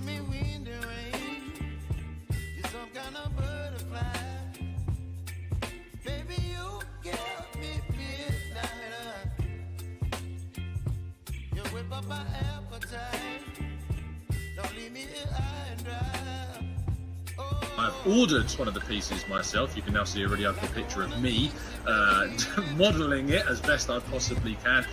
me wind and rain. You're some kind of butterfly. Baby, you give me midnight. You whip up my appetite. Don't leave me here high and dry. Oh. I've ordered one of the pieces myself. You can now see already. I've got a picture of me modelling it as best I possibly can.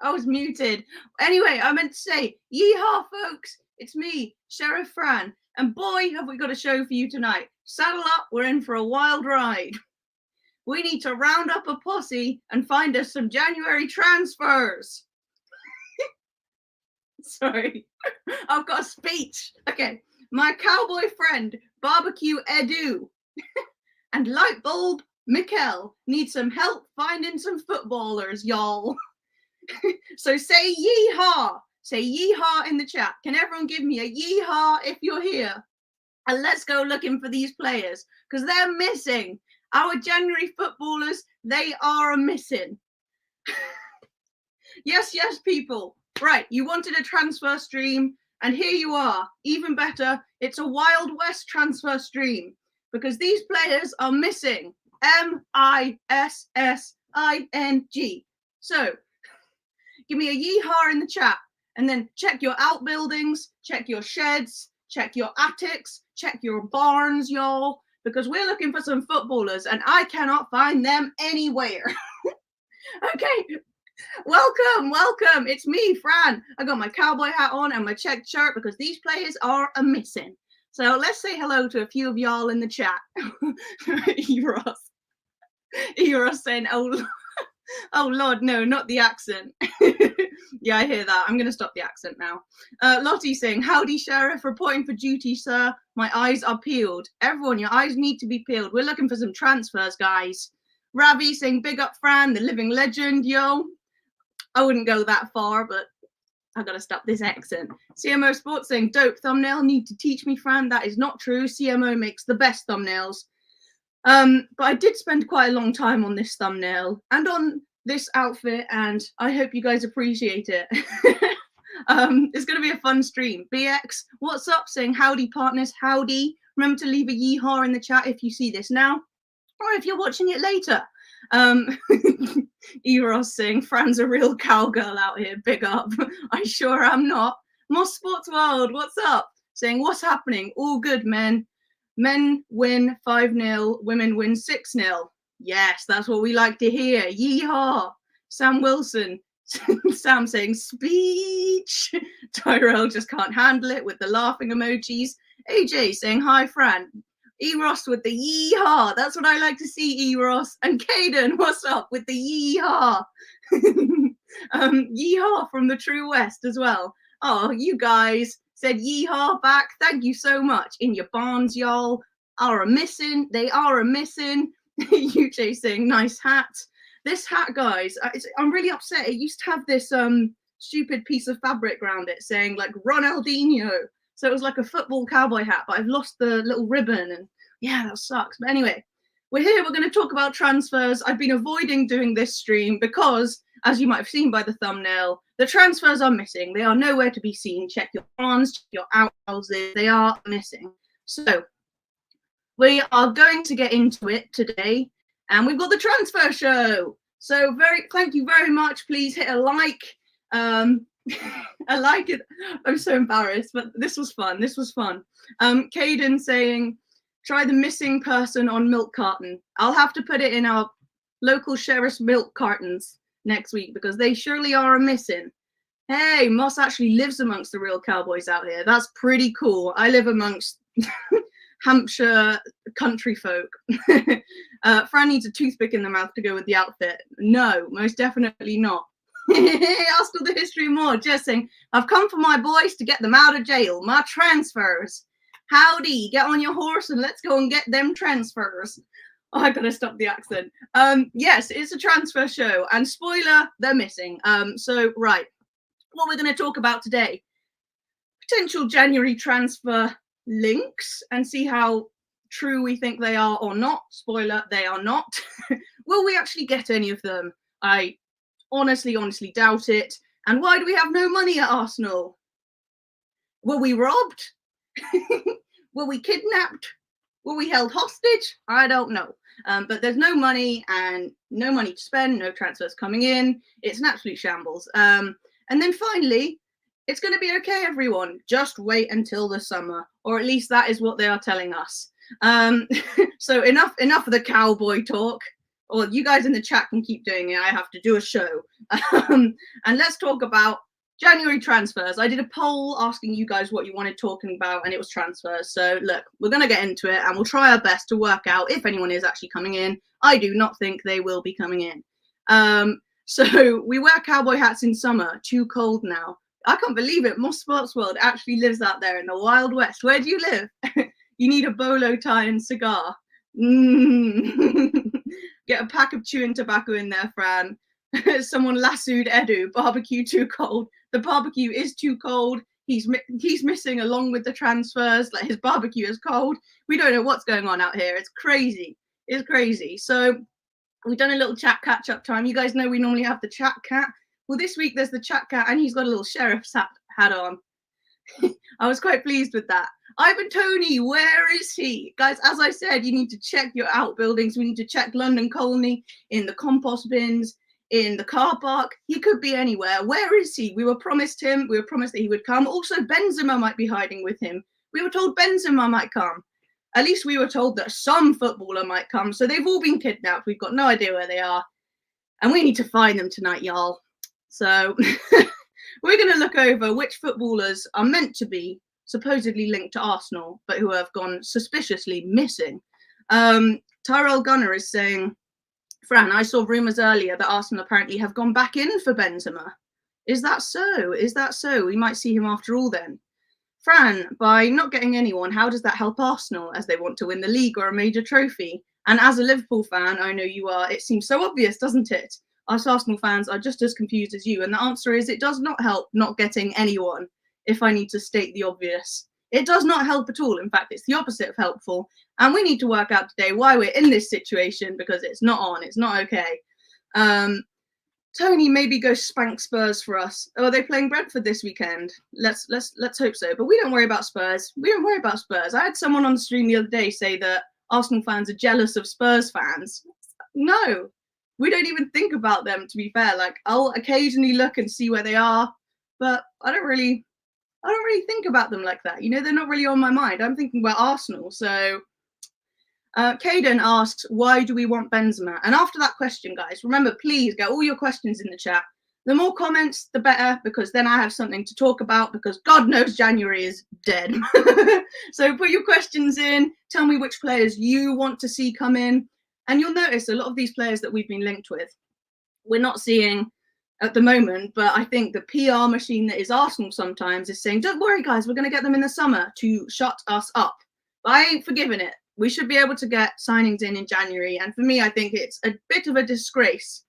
I was muted. Anyway, I meant to say, yeehaw, folks. It's me, Sheriff Fran. And boy, have we got a show for you tonight. Saddle up, we're in for a wild ride. We need to round up a posse and find us some January transfers. Sorry, I've got a speech. Okay, my cowboy friend, Barbecue Edu, and Lightbulb Mikel need some help finding some footballers, y'all. So say yeehaw. Say yeehaw in the chat. Can everyone give me a yeehaw if you're here? And let's go looking for these players because they're missing. Our January footballers, they are missing. Yes, people. Right, you wanted a transfer stream, and here you are. Even better, it's a Wild West transfer stream because these players are missing. M-I-S-S-I-N-G. So, give me a yeehaw in the chat, and then check your outbuildings, check your sheds, check your attics, check your barns, y'all, because we're looking for some footballers, and I cannot find them anywhere. Okay. Welcome. It's me, Fran. I got my cowboy hat on and my checked shirt because these players are missing. So let's say hello to a few of y'all in the chat. Eros saying, oh Lord, no, not the accent. Yeah, I hear that. I'm going to stop the accent now. Lottie saying, howdy, Sheriff, reporting for duty, sir. My eyes are peeled. Everyone, your eyes need to be peeled. We're looking for some transfers, guys. Ravi saying, big up, Fran, the living legend, yo. I wouldn't go that far, but I gotta stop this accent. CMO Sports saying, dope thumbnail, need to teach me, Fran. That is not true. CMO makes the best thumbnails. But I did spend quite a long time on this thumbnail and on this outfit, and I hope you guys appreciate it. It's gonna be a fun stream. BX, what's up? Saying howdy, partners, howdy. Remember to leave a yeehaw in the chat if you see this now, or if you're watching it later. Eros saying, Fran's a real cowgirl out here, big up. I sure am not. More Sports World, what's up? Saying, what's happening? All good, men. Men win 5-0, women win 6-0. Yes, that's what we like to hear. Yeehaw. Sam Wilson. Sam saying, speech. Tyrell just can't handle it with the laughing emojis. AJ saying, hi, Fran. Eros with the yeehaw. That's what I like to see, Eros. And Caden, what's up with the yeehaw? Yeehaw from the True West as well. Oh, you guys said yeehaw back. Thank you so much. In your barns, y'all are a missing. They are a missing. UJ saying, nice hat. This hat, guys, I'm really upset. It used to have this stupid piece of fabric around it saying like Ronaldinho. So it was like a football cowboy hat, but I've lost the little ribbon and yeah, that sucks. But anyway, we're here. We're going to talk about transfers. I've been avoiding doing this stream because, as you might have seen by the thumbnail, the transfers are missing. They are nowhere to be seen. Check your barns, check your outhouses. They are missing. So we are going to get into it today. And we've got the transfer show. So thank you very much. Please hit a like. I like it. I'm so embarrassed, but this was fun. This was fun. Caden saying, try the missing person on milk carton. I'll have to put it in our local sheriff's milk cartons next week because they surely are a missing. Hey, Moss actually lives amongst the real cowboys out here. That's pretty cool. I live amongst Hampshire country folk. Fran needs a toothpick in the mouth to go with the outfit. No, most definitely not. Ask for the history more. Just saying, I've come for my boys to get them out of jail. My transfers. Howdy, get on your horse and let's go and get them transfers. Oh, I gotta stop the accent. Yes, it's a transfer show, and spoiler, they're missing. So right, what we're going to talk about today: potential January transfer links, and see how true we think they are or not. Spoiler, they are not. Will we actually get any of them? I honestly doubt it. And why do we have no money at Arsenal? Were we robbed? Were we kidnapped? Were we held hostage? I don't know. But there's no money and no money to spend, no transfers coming in. It's an absolute shambles. And then finally, it's going to be okay, everyone. Just wait until the summer, or at least that is what they are telling us. So enough of the cowboy talk. Or you guys in the chat can keep doing it. I have to do a show. And let's talk about January transfers. I did a poll asking you guys what you wanted talking about, and it was transfers. So look, we're going to get into it, and we'll try our best to work out if anyone is actually coming in. I do not think they will be coming in. So we wear cowboy hats in summer. Too cold now. I can't believe it. More Sports World actually lives out there in the Wild West. Where do you live? You need a bolo tie and cigar. Get a pack of chewing tobacco in there, Fran. Someone lassoed Edu. Barbecue too cold. The barbecue is too cold. He's missing along with the transfers. Like, his barbecue is cold. We don't know what's going on out here. It's crazy. It's crazy. So we've done a little chat catch-up time. You guys know we normally have the chat cat. Well, this week there's the chat cat, and he's got a little sheriff's hat on. I was quite pleased with that. Ivan Toney, where is he? Guys, as I said, you need to check your outbuildings. We need to check London Colney, in the compost bins, in the car park. He could be anywhere. Where is he? We were promised him. We were promised that he would come. Also, Benzema might be hiding with him. We were told Benzema might come. At least we were told that some footballer might come. So they've all been kidnapped. We've got no idea where they are. And we need to find them tonight, y'all. So we're going to look over which footballers are meant to be supposedly linked to Arsenal, but who have gone suspiciously missing. Tyrell Gunner is saying, Fran, I saw rumours earlier that Arsenal apparently have gone back in for Benzema. Is that so? Is that so? We might see him after all then. Fran, by not getting anyone, how does that help Arsenal as they want to win the league or a major trophy? And as a Liverpool fan, I know you are, it seems so obvious, doesn't it? Us Arsenal fans are just as confused as you. And the answer is it does not help not getting anyone, if I need to state the obvious. It does not help at all. In fact, it's the opposite of helpful. And we need to work out today why we're in this situation, because it's not on. It's not okay. Toney maybe go spank Spurs for us. Oh, are they playing Brentford this weekend? Let's hope so. But we don't worry about Spurs. We don't worry about Spurs. I had someone on the stream the other day say that Arsenal fans are jealous of Spurs fans. No, we don't even think about them, to be fair. Like, I'll occasionally look and see where they are, but I don't really think about them like that. You know, they're not really on my mind. I'm thinking about Arsenal. So Caden asks, why do we want Benzema? And after that question, guys, remember, please get all your questions in the chat. The more comments, the better, because then I have something to talk about, because God knows January is dead. So put your questions in. Tell me which players you want to see come in. And you'll notice a lot of these players that we've been linked with, we're not seeing at the moment, but I think the PR machine that is Arsenal sometimes is saying, don't worry, guys, we're going to get them in the summer to shut us up. But I ain't forgiving it. We should be able to get signings in January. And for me, I think it's a bit of a disgrace,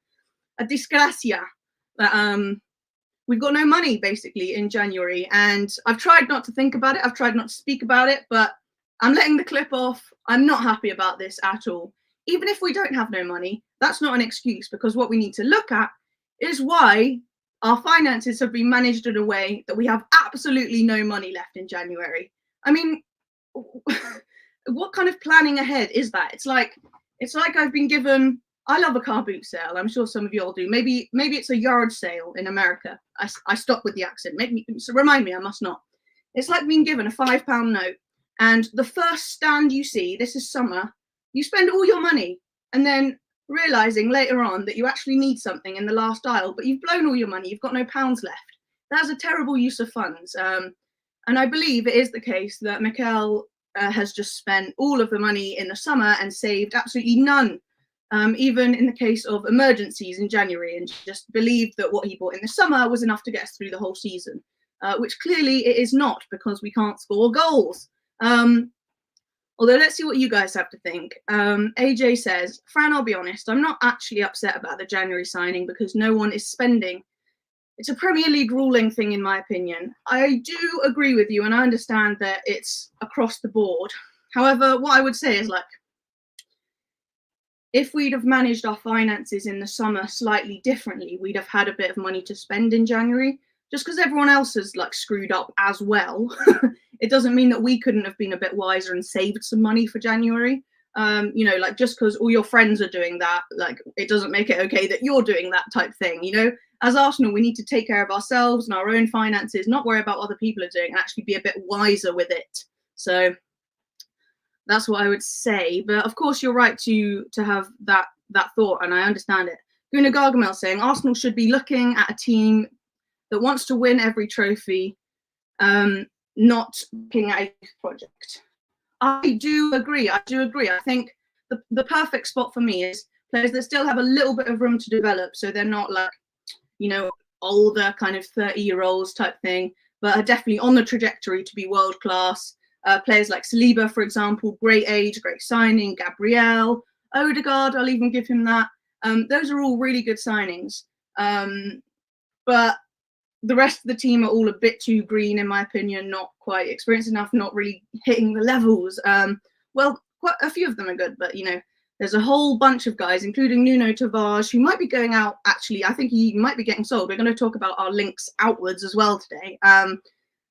a disgracia, that we've got no money, basically, in January. And I've tried not to think about it. I've tried not to speak about it, but I'm letting the clip off. I'm not happy about this at all. Even if we don't have no money, that's not an excuse, because what we need to look at is why our finances have been managed in a way that we have absolutely no money left in January. I mean, what kind of planning ahead is that? It's like I've been given, I love a car boot sale. I'm sure some of you all do. Maybe it's a yard sale in America. I stop with the accent. Remind me, I must not. It's like being given a £5 note, and the first stand you see, this is summer, you spend all your money, and then realizing later on that you actually need something in the last aisle, but you've blown all your money, you've got no pounds left. That's a terrible use of funds. And I believe it is the case that Mikel has just spent all of the money in the summer and saved absolutely none, even in the case of emergencies in January, and just believed that what he bought in the summer was enough to get us through the whole season, which clearly it is not, because we can't score goals. Although, let's see what you guys have to think. AJ says, Fran, I'll be honest, I'm not actually upset about the January signing, because no one is spending. It's a Premier League ruling thing, in my opinion. I do agree with you, and I understand that it's across the board. However, what I would say is, like, if we'd have managed our finances in the summer slightly differently, we'd have had a bit of money to spend in January. Just because everyone else has, like, screwed up as well, it doesn't mean that we couldn't have been a bit wiser and saved some money for January. You know, like, just because all your friends are doing that, like, it doesn't make it okay that you're doing that type thing. You know, as Arsenal, we need to take care of ourselves and our own finances, not worry about what other people are doing, and actually be a bit wiser with it. So that's what I would say. But of course, you're right to have that thought, and I understand it. Guna Gargamel saying Arsenal should be looking at a team that wants to win every trophy, not looking at a youth project. I do agree. I think the perfect spot for me is players that still have a little bit of room to develop, so they're not like, you know, older kind of 30-year-olds type thing, but are definitely on the trajectory to be world class. Players like Saliba, for example, great age, great signing. Gabriel, Odegaard, I'll even give him that. Those are all really good signings. But the rest of the team are all a bit too green, in my opinion, not quite experienced enough, not really hitting the levels. Well, quite a few of them are good, but, you know, there's a whole bunch of guys, including Nuno Tavares, who might be going out. Actually, I think he might be getting sold. We're going to talk about our links outwards as well today,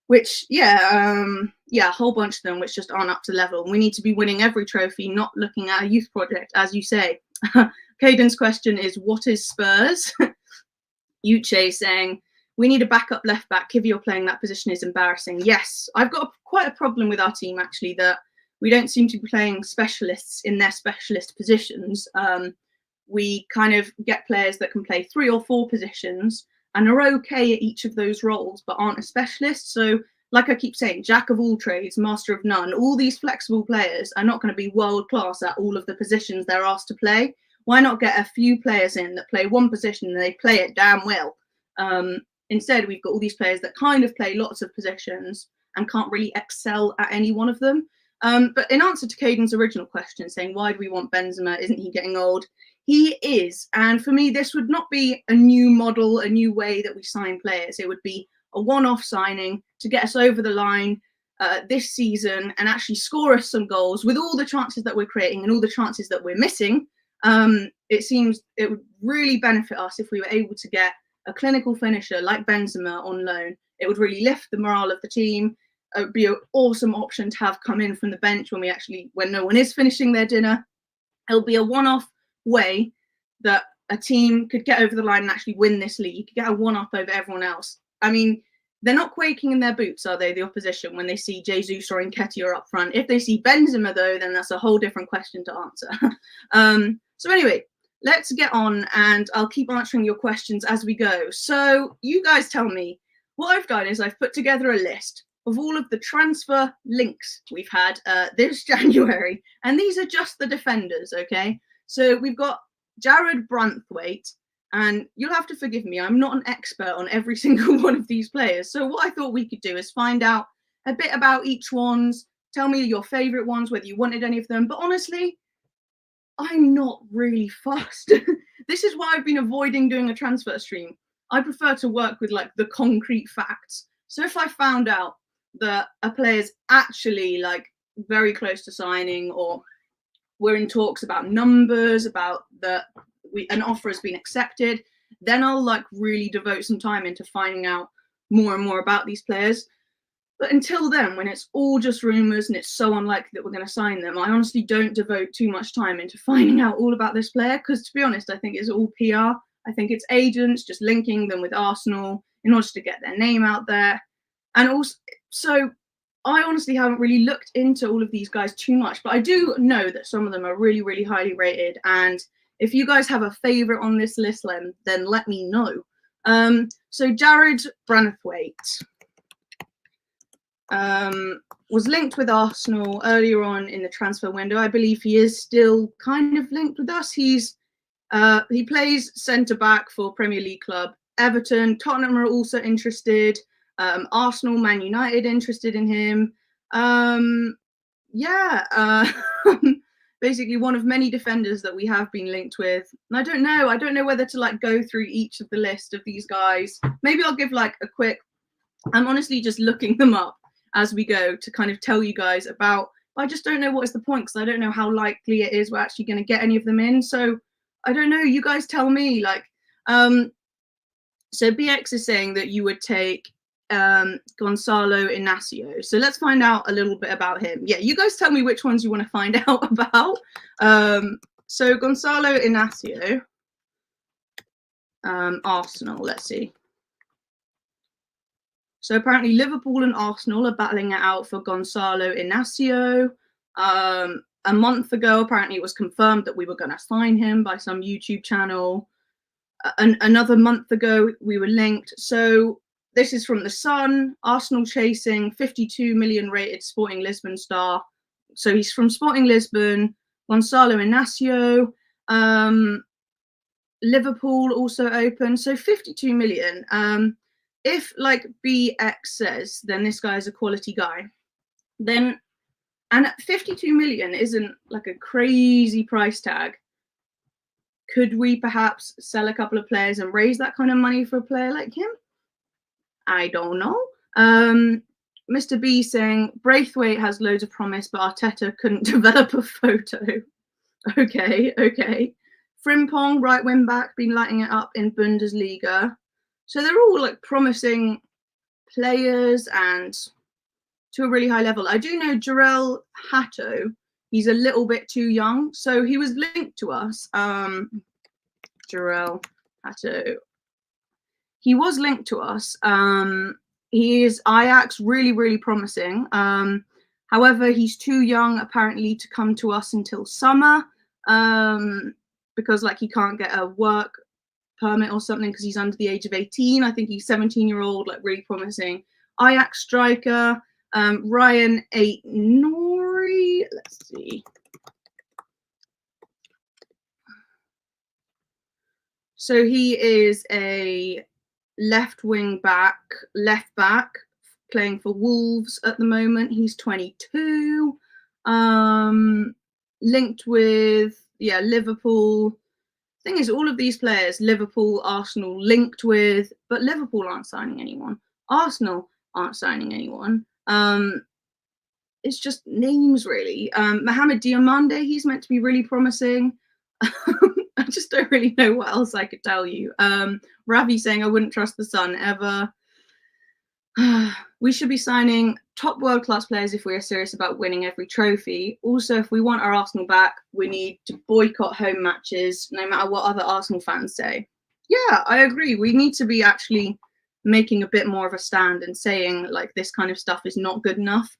which, a whole bunch of them which just aren't up to level. We need to be winning every trophy, not looking at a youth project, as you say. Caden's question is, what is Spurs? Uche saying, we need a backup left back. Kivior playing that position is embarrassing. Yes, I've got quite a problem with our team, actually, that we don't seem to be playing specialists in their specialist positions. We kind of get players that can play 3 or 4 positions and are okay at each of those roles, but aren't a specialist. So, like I keep saying, jack of all trades, master of none. All these flexible players are not going to be world class at all of the positions they're asked to play. Why not get a few players in that play one position and they play it damn well? Instead, we've got all these players that kind of play lots of positions and can't really excel at any one of them. But in answer to Caden's original question, saying, why do we want Benzema? Isn't he getting old? He is. And for me, this would not be a new model, a new way that we sign players. It would be a one-off signing to get us over the line this season and actually score us some goals with all the chances that we're creating and all the chances that we're missing. It seems it would really benefit us if we were able to get a clinical finisher like Benzema on loan. It would really lift the morale of the team. It would be an awesome option to have come in from the bench when no one is finishing their dinner. It'll be a one-off way that a team could get over the line and actually win this league, get a one-up over everyone else. I mean, they're not quaking in their boots, are they, the opposition, when they see Jesus or Nketiah up front? If they see Benzema, though, then that's a whole different question to answer. So anyway, let's get on, and I'll keep answering your questions as we go. So you guys tell me. What I've done is I've put together a list of all of the transfer links we've had this January, and these are just the defenders, okay? So we've got Jared Branthwaite, and you'll have to forgive me, I'm not an expert on every single one of these players. So what I thought we could do is find out a bit about each one's, tell me your favourite ones, whether you wanted any of them. But honestly, I'm not really fussed. This is why I've been avoiding doing a transfer stream. I prefer to work with like the concrete facts. So if I found out that a player's actually like very close to signing, or we're in talks about numbers, about an offer has been accepted, then I'll like really devote some time into finding out more and more about these players. But until then, when it's all just rumours and it's so unlikely that we're going to sign them, I honestly don't devote too much time into finding out all about this player, because to be honest, I think it's all PR. I think it's agents just linking them with Arsenal in order to get their name out there. And also, so I honestly haven't really looked into all of these guys too much, but I do know that some of them are really, really highly rated. And if you guys have a favourite on this list, then let me know. So Jared Branthwaite was linked with Arsenal earlier on in the transfer window. I believe he is still kind of linked with us. He plays centre-back for Premier League club Everton. Tottenham are also interested. Arsenal, Man United interested in him. Basically one of many defenders that we have been linked with. And I don't know whether to like go through each of the list of these guys. Maybe I'll give like a quick, I'm honestly just looking them up as we go to kind of tell you guys about, I just don't know what is the point, because I don't know how likely it is we're actually going to get any of them in. So I don't know, you guys tell me. Like, so BX is saying that you would take Gonzalo Inacio. So let's find out a little bit about him. Yeah, you guys tell me which ones you want to find out about. So Gonzalo Inacio, Arsenal, let's see. So apparently Liverpool and Arsenal are battling it out for Gonzalo Inacio. A month ago, apparently it was confirmed that we were going to sign him by some YouTube channel. Another month ago, we were linked. So this is from The Sun. Arsenal chasing 52 million rated Sporting Lisbon star. So he's from Sporting Lisbon. Gonzalo Inacio. Liverpool also open. So 52 million. If like BX says, then this guy is a quality guy. Then, and 52 million isn't like a crazy price tag. Could we perhaps sell a couple of players and raise that kind of money for a player like him? I don't know. Mr. B saying Braithwaite has loads of promise, but Arteta couldn't develop a photo. Okay. Frimpong, right wing back, been lighting it up in Bundesliga. So they're all like promising players and to a really high level. I do know Jarell Hatto, he's a little bit too young. So he was linked to us. Jarell Hatto. He was linked to us. He is Ajax, really, really promising. However, he's too young apparently to come to us until summer because like he can't get a work permit or something because he's under the age of 18. I think he's 17-year-old, like really promising. Ajax striker, Ryan Aitnori. Let's see. So he is a left back, playing for Wolves at the moment. He's 22. Linked with, Liverpool. Thing is, all of these players, Liverpool, Arsenal, linked with, but Liverpool aren't signing anyone. Arsenal aren't signing anyone. It's just names, really. Mohamed Diomande, he's meant to be really promising. I just don't really know what else I could tell you. Ravi saying I wouldn't trust the Sun ever. We should be signing top world-class players if we are serious about winning every trophy. Also, if we want our Arsenal back, we need to boycott home matches, no matter what other Arsenal fans say. Yeah, I agree. We need to be actually making a bit more of a stand and saying, like, this kind of stuff is not good enough.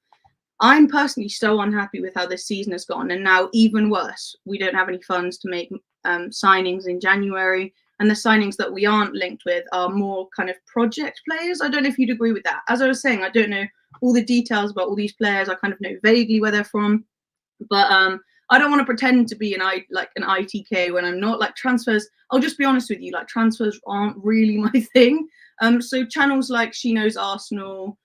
I'm personally so unhappy with how this season has gone, and now even worse, we don't have any funds to make signings in January. And the signings that we aren't linked with are more kind of project players. I don't know if you'd agree with that. As I was saying, I don't know all the details about all these players. I kind of know vaguely where they're from, but I don't want to pretend to be an ITK when I'm not. Like, transfers, I'll just be honest with you, like, transfers aren't really my thing. So channels like She Knows Arsenal,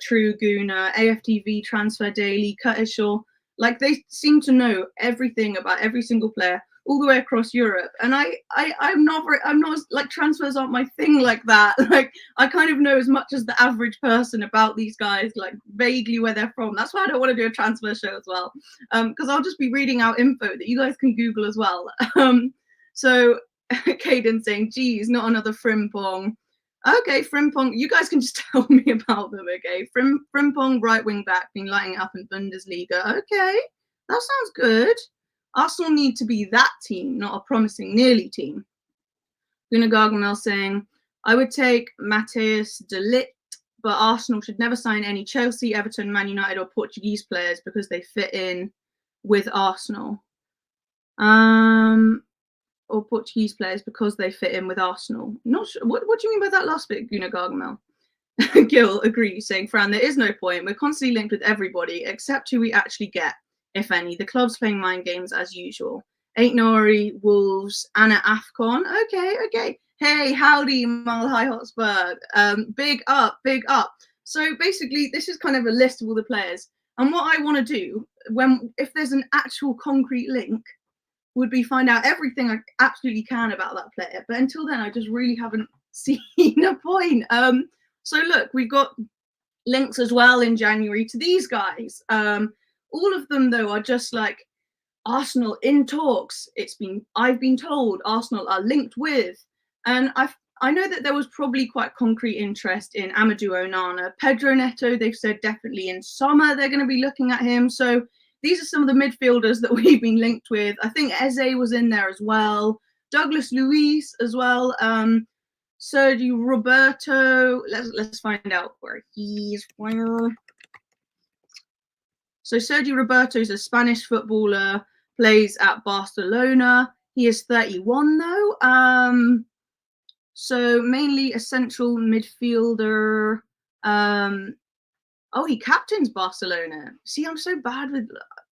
True Gooner, AFTV, Transfer Daily, Curtis Shaw, like, they seem to know everything about every single player all the way across Europe, and I'm not like, transfers aren't my thing like that. Like, I kind of know as much as the average person about these guys, like, vaguely where they're from. That's why I don't want to do a transfer show as well, because I'll just be reading out info that you guys can Google as well. So Caden saying, geez, not another Frimpong. Okay, Frimpong, you guys can just tell me about them, okay? Frimpong, right wing back, been lighting it up in Bundesliga. Okay, that sounds good. Arsenal need to be that team, not a promising nearly team. Gunnar Gargamel saying, I would take Matheus de Ligt, but Arsenal should never sign any Chelsea, Everton, Man United or Portuguese players because they fit in with Arsenal. Or Portuguese players because they fit in with Arsenal. Not sure. What do you mean by that last bit, Gunnar Gargamel? Gil agrees, saying, Fran, there is no point. We're constantly linked with everybody except who we actually get, if any. The club's playing mind games as usual. Ain't Nori, Wolves, Anna Afcon. Okay. Hey, howdy, Malhai Hotspur. Big up. So basically, this is kind of a list of all the players. And what I want to do, if there's an actual concrete link, would be find out everything I absolutely can about that player. But until then, I just really haven't seen a point. So look, we've got links as well in January to these guys. All of them, though, are just like Arsenal in talks. I've been told Arsenal are linked with, and I know that there was probably quite concrete interest in Amadou Onana. Pedro Neto, they've said definitely in summer they're going to be looking at him. So these are some of the midfielders that we've been linked with. I think Eze was in there as well. Douglas Luiz as well. Sergio Roberto. Let's find out where he's from. So Sergio Roberto is a Spanish footballer, plays at Barcelona. He is 31 though. So mainly a central midfielder. Oh, he captains Barcelona. See, I'm so bad with.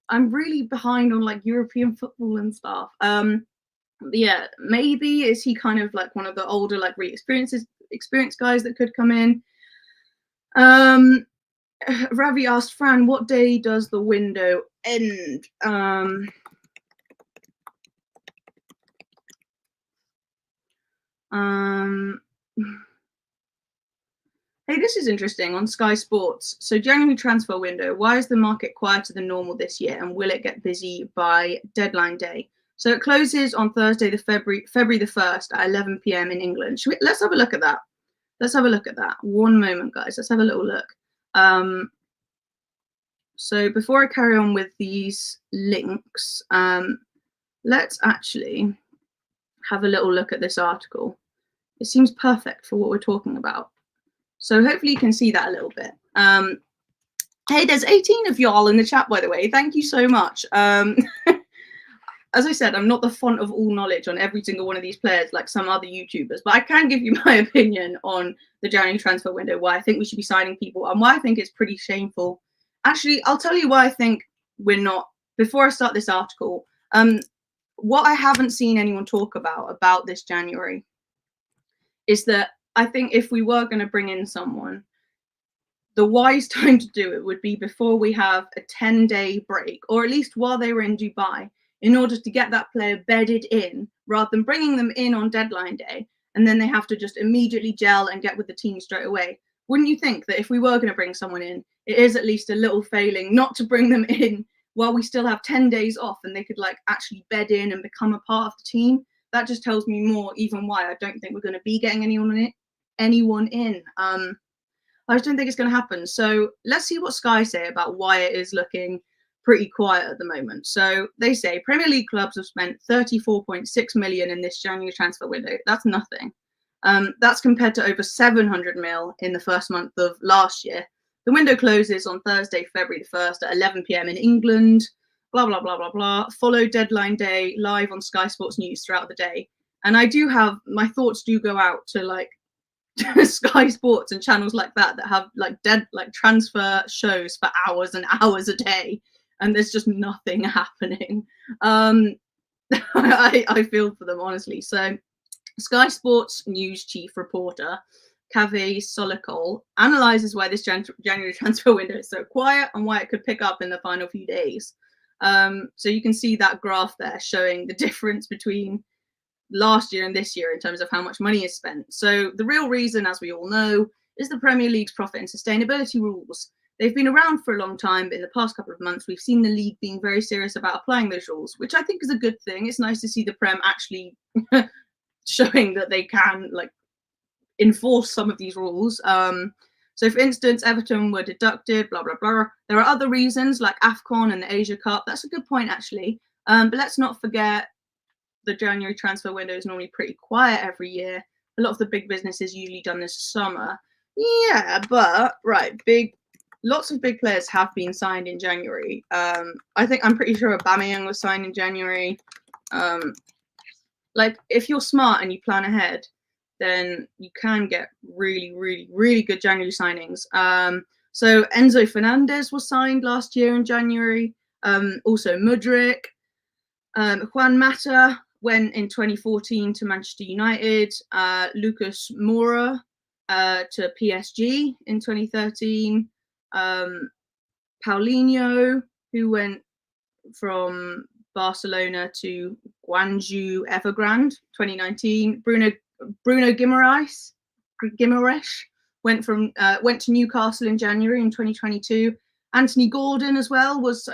I'm really behind on like European football and stuff. Yeah, maybe is he kind of like one of the older, like really experienced guys that could come in. Ravi asked Fran, what day does the window end? Hey, this is interesting on Sky Sports. So January transfer window, why is the market quieter than normal this year, and will it get busy by deadline day? So it closes on Thursday, February the 1st at 11 p.m. in England. Let's have a look at that. Let's have a look at that. One moment, guys. Let's have a little look. So before I carry on with these links, let's actually have a little look at this article. It seems perfect for what we're talking about. So hopefully you can see that a little bit. Hey, there's 18 of y'all in the chat, by the way. Thank you so much. As I said, I'm not the font of all knowledge on every single one of these players like some other YouTubers, but I can give you my opinion on the January transfer window, why I think we should be signing people and why I think it's pretty shameful. Actually, I'll tell you why I think we're not. Before I start this article, what I haven't seen anyone talk about this January is that I think if we were going to bring in someone, the wise time to do it would be before we have a 10-day break, or at least while they were in Dubai, in order to get that player bedded in, rather than bringing them in on deadline day, and then they have to just immediately gel and get with the team straight away. Wouldn't you think that if we were going to bring someone in, it is at least a little failing not to bring them in while we still have 10 days off and they could like actually bed in and become a part of the team? That just tells me more even why I don't think we're going to be getting anyone in. I just don't think it's going to happen. So let's see what Sky say about why it is looking pretty quiet at the moment. So they say Premier League clubs have spent 34.6 million in this January transfer window. That's nothing. That's compared to over 700 mil in the first month of last year. The window closes on Thursday, February the 1st at 11 p.m. in England. Blah, blah, blah, blah, blah. Follow deadline day live on Sky Sports News throughout the day. And I do have, my thoughts do go out to like Sky Sports and channels like that have like transfer shows for hours and hours a day. And there's just nothing happening. I feel for them, honestly. So Sky Sports News chief reporter Kaveh Solikol analyses why this January transfer window is so quiet and why it could pick up in the final few days. So you can see that graph there showing the difference between last year and this year in terms of how much money is spent. So the real reason, as we all know, is the Premier League's profit and sustainability rules. They've been around for a long time, but in the past couple of months, we've seen the league being very serious about applying those rules, which I think is a good thing. It's nice to see the Prem actually showing that they can like enforce some of these rules. So for instance, Everton were deducted, blah, blah, blah. There are other reasons like AFCON and the Asia Cup. That's a good point, actually. But let's not forget the January transfer window is normally pretty quiet every year. A lot of the big business is usually done this summer. Yeah, but lots of big players have been signed in January. I'm pretty sure Aubameyang was signed in January. Like if you're smart and you plan ahead, then you can get really, really, really good January signings. So Enzo Fernandez was signed last year in January. Also Mudryk, Juan Mata went in 2014 to Manchester United. Lucas Moura to PSG in 2013. Paulinho, who went from Barcelona to Guangzhou Evergrande 2019. Bruno Guimaraes went to Newcastle in January in 2022. Anthony Gordon as well was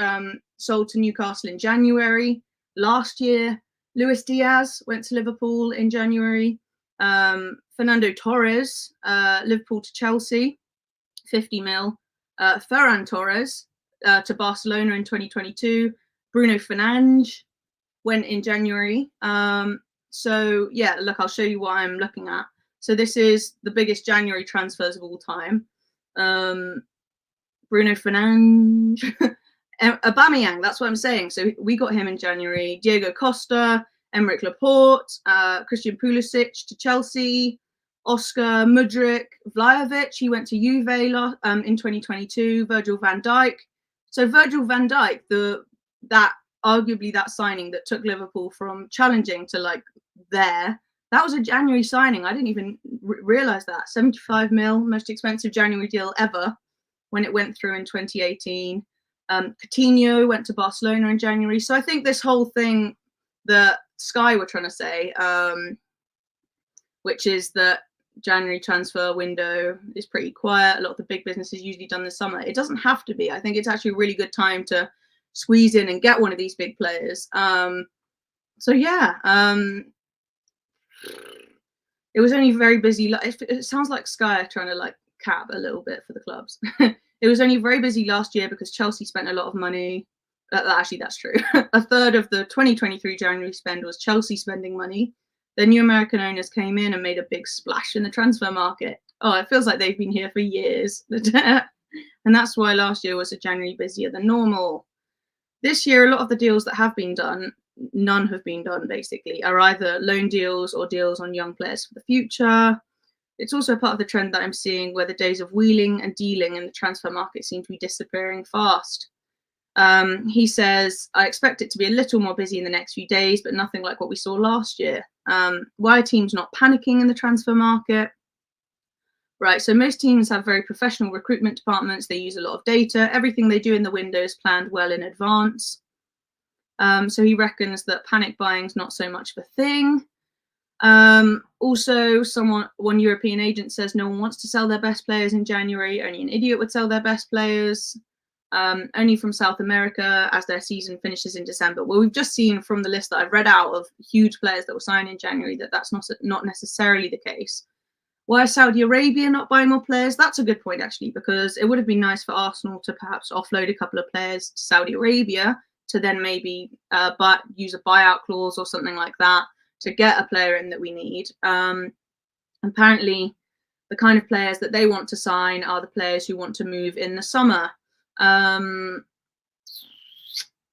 sold to Newcastle in January last year. Luis Diaz went to Liverpool in January. Fernando Torres, Liverpool to Chelsea, 50 mil. Ferran Torres to Barcelona in 2022. Bruno Fernandes went in January. So yeah, look, I'll show you what I'm looking at. So this is the biggest January transfers of all time. Bruno Fernandes, Aubameyang, that's what I'm saying. So we got him in January. Diego Costa, Emerick Laporte, Christian Pulisic to Chelsea, Oscar Mudryk, Vlahovic, he went to Juve in 2022, Virgil van Dijk. So Virgil van Dijk, arguably that signing that took Liverpool from challenging to like there, that was a January signing. I didn't even realize that. 75 mil, most expensive January deal ever when it went through in 2018. Coutinho went to Barcelona in January. So I think this whole thing that Sky were trying to say, which is that January transfer window is pretty quiet. A lot of the big businesses usually done this summer. It doesn't have to be. I think it's actually a really good time to squeeze in and get one of these big players. So yeah, it was only very busy. It sounds like Sky are trying to like cap a little bit for the clubs. It was only very busy last year because Chelsea spent a lot of money. Actually, that's true. A third of the 2023 January spend was Chelsea spending money. The new American owners came in and made a big splash in the transfer market. Oh, it feels like they've been here for years. And that's why last year was a January busier than normal. This year, a lot of the deals that have been done, none have been done basically, are either loan deals or deals on young players for the future. It's also part of the trend that I'm seeing where the days of wheeling and dealing in the transfer market seem to be disappearing fast. He says, I expect it to be a little more busy in the next few days, but nothing like what we saw last year. Why are teams not panicking in the transfer market? Right, so most teams have very professional recruitment departments. They use a lot of data. Everything they do in the window is planned well in advance. So he reckons that panic buying is not so much of a thing. Also, one European agent says no one wants to sell their best players in January. Only an idiot would sell their best players. Only from South America as their season finishes in December. Well, we've just seen from the list that I've read out of huge players that were signed in January that that's not necessarily the case. Why is Saudi Arabia not buying more players? That's a good point, actually, because it would have been nice for Arsenal to perhaps offload a couple of players to Saudi Arabia to then maybe use a buyout clause or something like that to get a player in that we need. Apparently, the kind of players that they want to sign are the players who want to move in the summer. But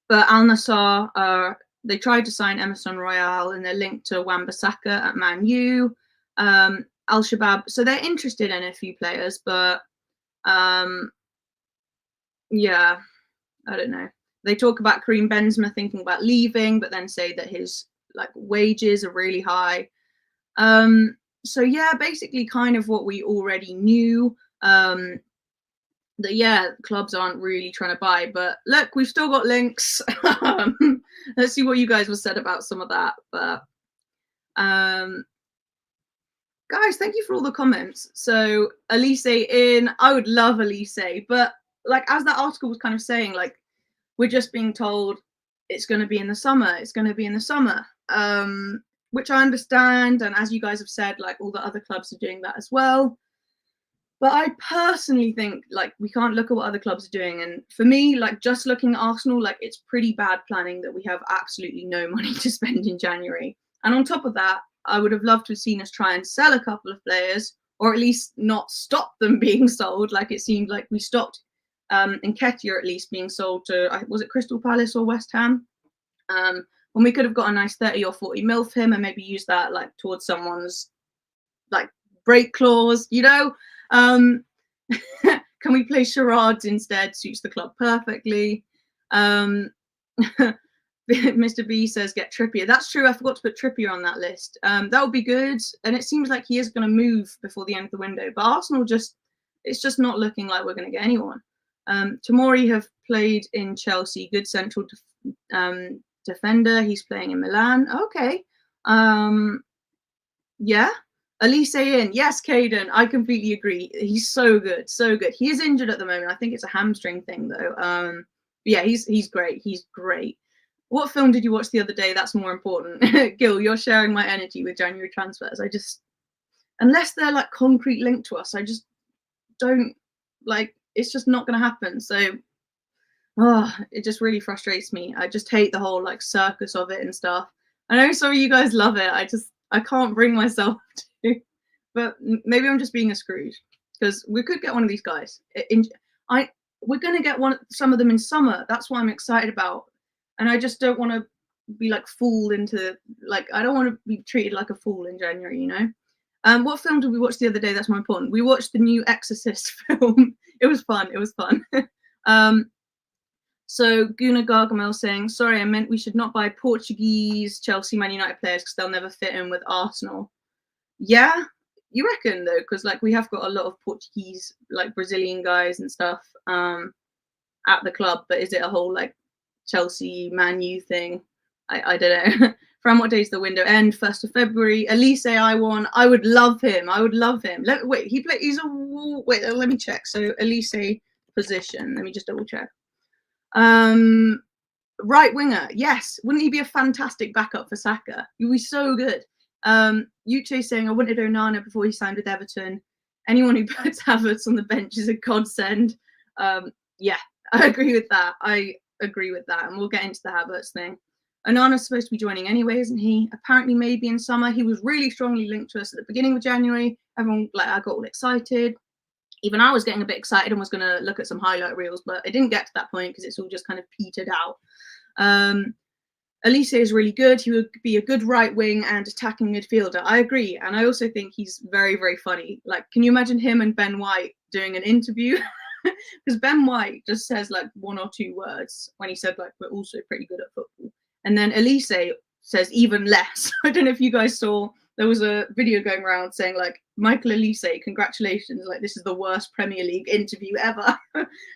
Al Nassr, they tried to sign Emerson Royale and they're linked to Wan-Bissaka at Man U. Al-Shabaab, so they're interested in a few players, but yeah, I don't know. They talk about Karim Benzema thinking about leaving, but then say that his wages are really high. So yeah, basically kind of what we already knew. That yeah, clubs aren't really trying to buy, but look, we've still got links. Let's see what you guys have said about some of that. But guys, thank you for all the comments. So Elise in, I would love Elise, but as that article was kind of saying, we're just being told it's going to be in the summer. It's going to be in the summer, which I understand. And as you guys have said, all the other clubs are doing that as well. But I personally think we can't look at what other clubs are doing. And for me, just looking at Arsenal, it's pretty bad planning that we have absolutely no money to spend in January. And on top of that, I would have loved to have seen us try and sell a couple of players, or at least not stop them being sold. It seemed like we stopped Nketiah at least being sold to, was it Crystal Palace or West Ham? When we could have got a nice 30 or 40 mil for him and maybe use that towards someone's break clause, Can we play charades instead? Suits the club perfectly. Mr. B says get Trippier. That's true. I forgot to put Trippier on that list. That would be good. And it seems like he is going to move before the end of the window. But Arsenal it's just not looking like we're going to get anyone. Tomori have played in Chelsea. Good central defender. He's playing in Milan. Okay. Yeah. Elise in. Yes, Caden. I completely agree. He's so good. So good. He is injured at the moment. I think it's a hamstring thing, though. Yeah, he's great. He's great. What film did you watch the other day? That's more important. Gil, you're sharing my energy with January transfers. Unless they're concrete linked to us, I just don't it's just not going to happen. So, it just really frustrates me. I just hate the whole circus of it and stuff. I know some of you guys love it. I can't bring myself to, but maybe I'm just being a Scrooge because we could get one of these guys. We're going to get some of them in summer. That's what I'm excited about. And I just don't want to be fooled into I don't want to be treated like a fool in January, What film did we watch the other day? That's more important. We watched the new Exorcist film. It was fun. It was fun. So Guna Gargamel saying, sorry, I meant we should not buy Portuguese, Chelsea, Man United players because they'll never fit in with Arsenal. Yeah, you reckon though? Because we have got a lot of Portuguese, Brazilian guys and stuff at the club. But is it a whole Chelsea, Man U thing? I don't know. From what days the window end? 1st of February. Elise, I would love him. I would love him. Wait, let me check. So Elise position. Let me just double check. Right winger. Yes. Wouldn't he be a fantastic backup for Saka? He'd be so good. Uche saying I wanted Onana before he signed with Everton. Anyone who puts Havertz on the bench is a godsend. Yeah, I agree with that. And we'll get into the Havertz thing. Onana's supposed to be joining anyway, isn't he? Apparently, maybe in summer. He was really strongly linked to us at the beginning of January. Everyone, I got all excited. Even I was getting a bit excited and was going to look at some highlight reels, but it didn't get to that point because it's all just kind of petered out. Elise is really good. He would be a good right wing and attacking midfielder. I agree. And I also think he's very, very funny. Can you imagine him and Ben White doing an interview? Because Ben White just says one or two words when he said we're also pretty good at football. And then Elise says even less. I don't know if you guys saw, there was a video going around saying Michael Elise, congratulations, this is the worst Premier League interview ever.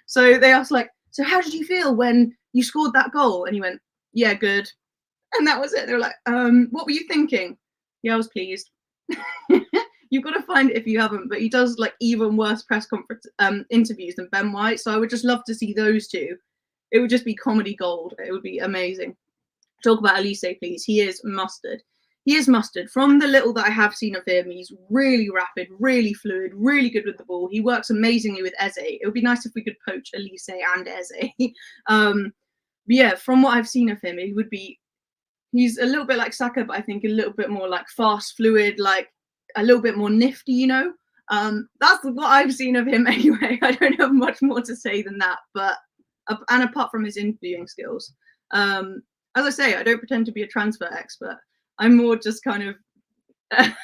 So they asked so how did you feel when you scored that goal? And he went, yeah, good. And that was it. They were what were you thinking? Yeah, I was pleased. You've got to find it if you haven't, but he does even worse press conference interviews than Ben White. So I would just love to see those two. It would just be comedy gold. It would be amazing. Talk about Elise, please. He is mustard. he is mustard. From the little that I have seen of him, he's really rapid, really fluid, really good with the ball. He works amazingly with Eze. It would be nice if we could poach Elise and Eze. Yeah, from what I've seen of him, he's a little bit like Saka, but I think a little bit more like fast, fluid, like a little bit more nifty, you know. That's what I've seen of him anyway. I don't have much more to say than that, but and apart from his interviewing skills, as I say, I don't pretend to be a transfer expert. I'm more just kind of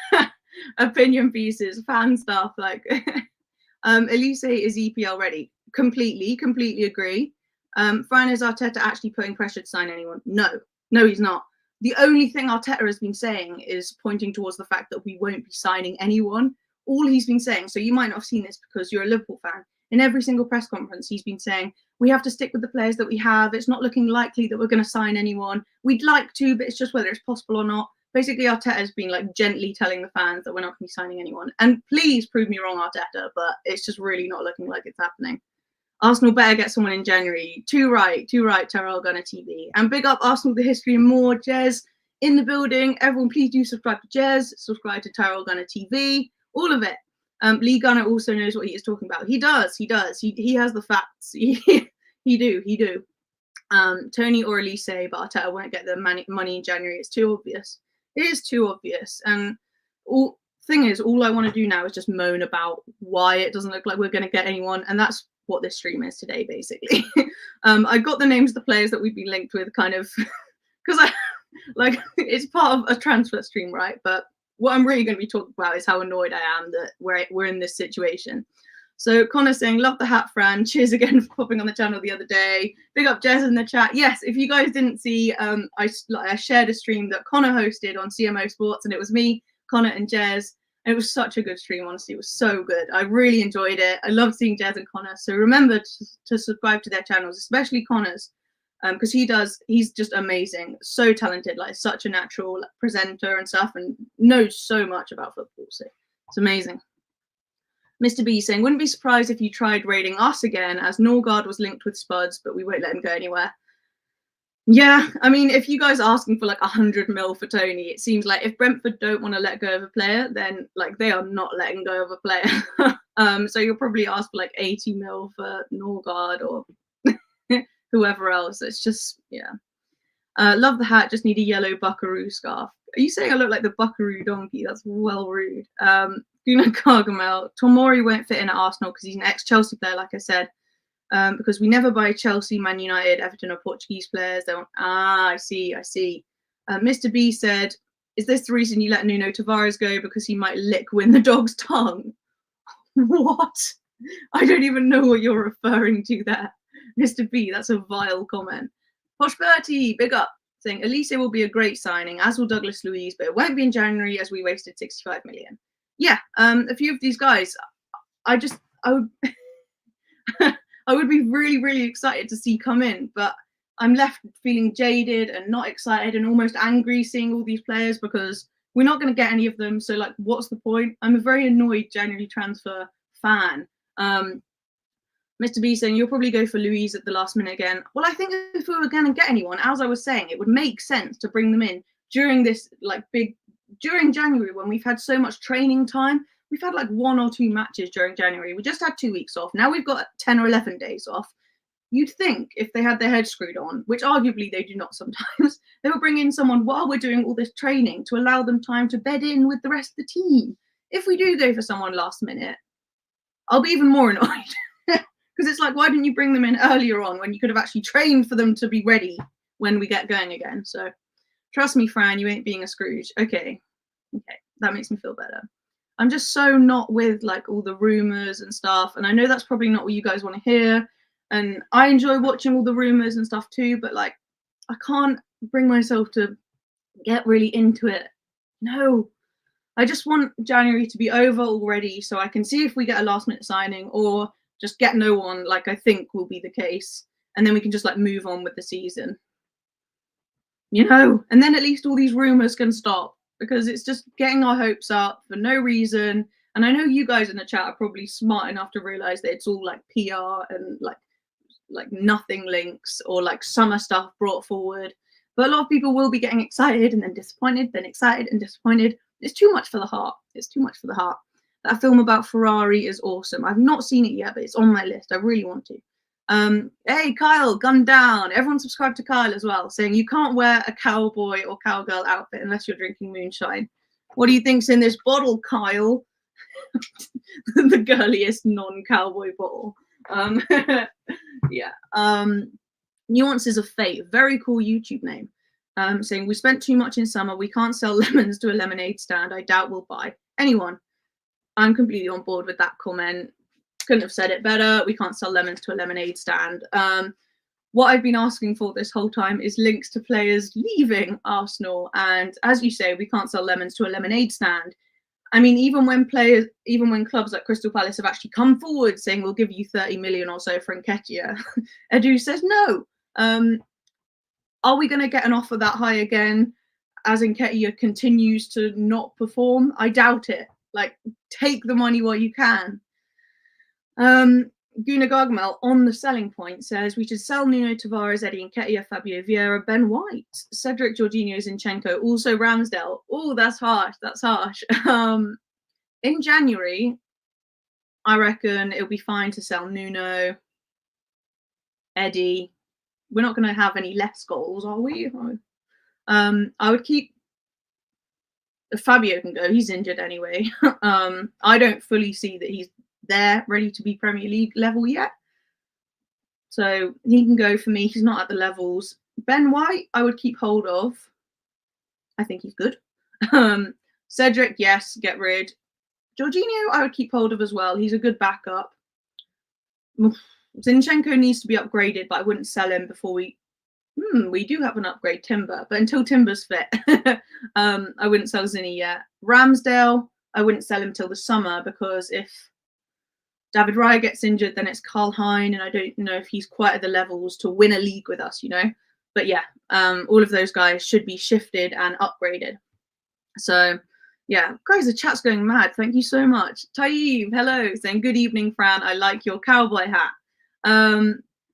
opinion pieces, fan stuff. Like Elise is EPL ready. Completely agree. Fran, is Arteta actually putting pressure to sign anyone? No, he's not. The only thing Arteta has been saying is pointing towards the fact that we won't be signing anyone. All he's been saying, so you might not have seen this because you're a Liverpool fan, in every single press conference he's been saying, we have to stick with the players that we have. It's not looking likely that we're going to sign anyone. We'd like to, but it's just whether it's possible or not. Basically, Arteta's been like gently telling the fans that we're not going to be signing anyone. And please prove me wrong, Arteta, but it's just really not looking like it's happening. Arsenal better get someone in January. Too right, Terrell Gunner TV. And big up Arsenal, the history and more. Jez in the building. Everyone, please do subscribe to Jez. Subscribe to Terrell Gunner TV. All of it. Lee Gunner also knows what he is talking about. He does. He has the facts. He do. Toney or Elise, but Arteta won't get the money in January. It's too obvious. It is too obvious. And all I want to do now is just moan about why it doesn't look like we're going to get anyone. And that's what this stream is today, basically. I got the names of the players that we've been linked with kind of because it's part of a transfer stream, right? But what I'm really going to be talking about is how annoyed I am that we're in this situation. So Connor saying, love the hat, Fran. Cheers again for popping on the channel the other day. Big up Jez in the chat. Yes, if you guys didn't see, I shared a stream that Connor hosted on CMO Sports, and it was me, Connor, and Jez. And it was such a good stream, honestly. It was so good. I really enjoyed it. I loved seeing Jez and Connor. So remember to subscribe to their channels, especially Connor's, because he's just amazing. So talented, like such a natural presenter and stuff, and knows so much about football. So it's amazing. Mr. B saying, wouldn't be surprised if you tried raiding us again, as Norgard was linked with Spuds, but we won't let him go anywhere. Yeah, I mean, if you guys are asking for like 100 mil for Toney, it seems like if Brentford don't want to let go of a player, then like they are not letting go of a player. So you'll probably ask for like 80 mil for Norgard or whoever else. It's just, yeah. Love the hat, just need a yellow buckaroo scarf. Are you saying I look like the buckaroo donkey? That's well rude. Guna Gargamel. Tomori won't fit in at Arsenal because he's an ex-Chelsea player, like I said. Because we never buy Chelsea, Man United, Everton, or Portuguese players. They want, I see. Mr. B said, is this the reason you let Nuno Tavares go? Because he might win the dog's tongue? What? I don't even know what you're referring to there. Mr. B, that's a vile comment. Posh Bertie, big up, saying, Elise will be a great signing, as will Douglas Luiz, but it won't be in January as we wasted 65 million. Yeah, a few of these guys, I would... I would be really excited to see come in, but I'm left feeling jaded and not excited and almost angry seeing all these players because we're not going to get any of them. So, like, what's the point? I'm a very annoyed January transfer fan. Mr. B saying, you'll probably go for Luiz at the last minute again. Well, I think if we were going to get anyone, as I was saying, it would make sense to bring them in during this, like, during January when we've had so much training time. We've had like 1 or 2 matches during January. We just had 2 weeks off. Now we've got 10 or 11 days off. You'd think if they had their heads screwed on, which arguably they do not sometimes, they would bring in someone while we're doing all this training to allow them time to bed in with the rest of the team. If we do go for someone last minute, I'll be even more annoyed. Because it's like, why didn't you bring them in earlier on when you could have actually trained for them to be ready when we get going again? So trust me, Fran, you ain't being a Scrooge. Okay, that makes me feel better. I'm just so not with like all the rumors and stuff. And I know that's probably not what you guys want to hear. And I enjoy watching all the rumors and stuff too, but like, I can't bring myself to get really into it. No, I just want January to be over already so I can see if we get a last minute signing or just get no one, like I think will be the case. And then we can just like move on with the season, you know, and then at least all these rumors can stop. Because it's just getting our hopes up for no reason. And I know you guys in the chat are probably smart enough to realize that it's all like PR and like nothing links or like summer stuff brought forward. But a lot of people will be getting excited and then disappointed, then excited and disappointed. It's too much for the heart. It's too much for the heart. That film about Ferrari is awesome. I've not seen it yet, but it's on my list. I really want to. Hey, Kyle, gun down. Everyone subscribe to Kyle as well, saying you can't wear a cowboy or cowgirl outfit unless you're drinking moonshine. What do you think's in this bottle, Kyle? The girliest non-cowboy bottle. Yeah. Nuances of Fate, very cool YouTube name. Saying we spent too much in summer. We can't sell lemons to a lemonade stand. I doubt we'll buy. Anyone? I'm completely on board with that comment. Couldn't have said it better. We can't sell lemons to a lemonade stand. What I've been asking for this whole time is links to players leaving Arsenal. And as you say, we can't sell lemons to a lemonade stand. I mean, even when clubs like Crystal Palace have actually come forward saying we'll give you 30 million or so for Nketiah, Edu says no. Are we going to get an offer that high again as Nketiah continues to not perform? I doubt it. Like, take the money while you can. Guna Gargamel on the selling point says we should sell Nuno Tavares, Eddie Nketiah, Fabio Vieira, Ben White, Cedric Jorginho, Zinchenko, also Ramsdale. Oh, that's harsh. That's harsh. In January, I reckon it'll be fine to sell Nuno, Eddie. We're not going to have any less goals, are we? I would keep Fabio can go. He's injured anyway. I don't fully see that he's there ready to be Premier League level yet. So he can go for me. He's not at the levels. Ben White, I would keep hold of. I think he's good. Cedric, yes, get rid. Jorginho, I would keep hold of as well. He's a good backup. Zinchenko needs to be upgraded, but I wouldn't sell him before we do have an upgrade, Timber. But until Timber's fit, I wouldn't sell Zinny yet. Ramsdale, I wouldn't sell him till the summer because if David Raya gets injured, then it's Karl Hein, and I don't know if he's quite at the levels to win a league with us, you know. But yeah, all of those guys should be shifted and upgraded. So yeah, guys, the chat's going mad. Thank you so much. Taib, hello, saying good evening, Fran. I like your cowboy hat.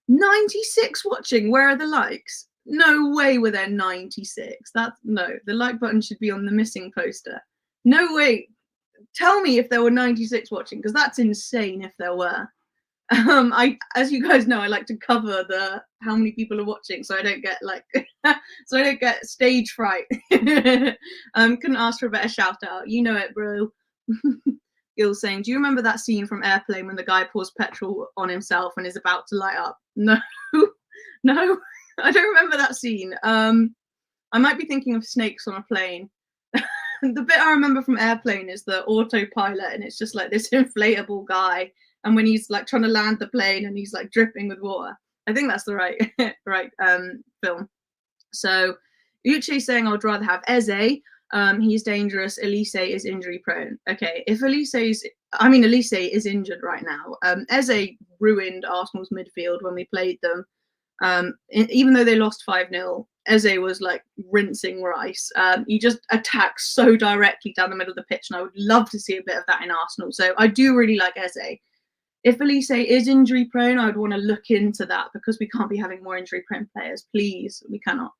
96 watching. Where are the likes? No way were there 96. No, the like button should be on the missing poster. No way. Tell me if there were 96 watching, because that's insane if there were. As you guys know, I like to cover how many people are watching, so I don't get stage fright. Couldn't ask for a better shout out. You know it, bro. Gil saying, do you remember that scene from Airplane when the guy pours petrol on himself and is about to light up? No, no, I don't remember that scene. I might be thinking of Snakes on a Plane. The bit I remember from Airplane is the autopilot, and it's just like this inflatable guy. And when he's like trying to land the plane and he's like dripping with water. I think that's the right film. So Uche saying I'd rather have Eze. He's dangerous. Elise is injury prone. Okay, if Elise is injured right now. Eze ruined Arsenal's midfield when we played them. Even though they lost 5-0, Eze was like rinsing Rice. He just attacks so directly down the middle of the pitch, and I would love to see a bit of that in Arsenal. So I do really like Eze. If Elise is injury prone, I would want to look into that because we can't be having more injury prone players. Please, we cannot.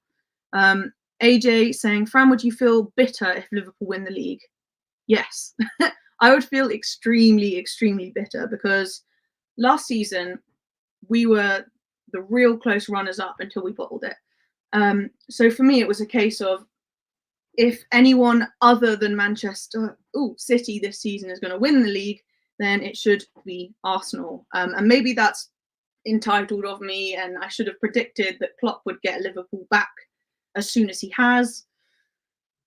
AJ saying, Fran, would you feel bitter if Liverpool win the league? Yes. I would feel extremely, extremely bitter because last season we were the real close runners up until we bottled it. So for me, it was a case of if anyone other than City this season is going to win the league, then it should be Arsenal. And maybe that's entitled of me, and I should have predicted that Klopp would get Liverpool back as soon as he has.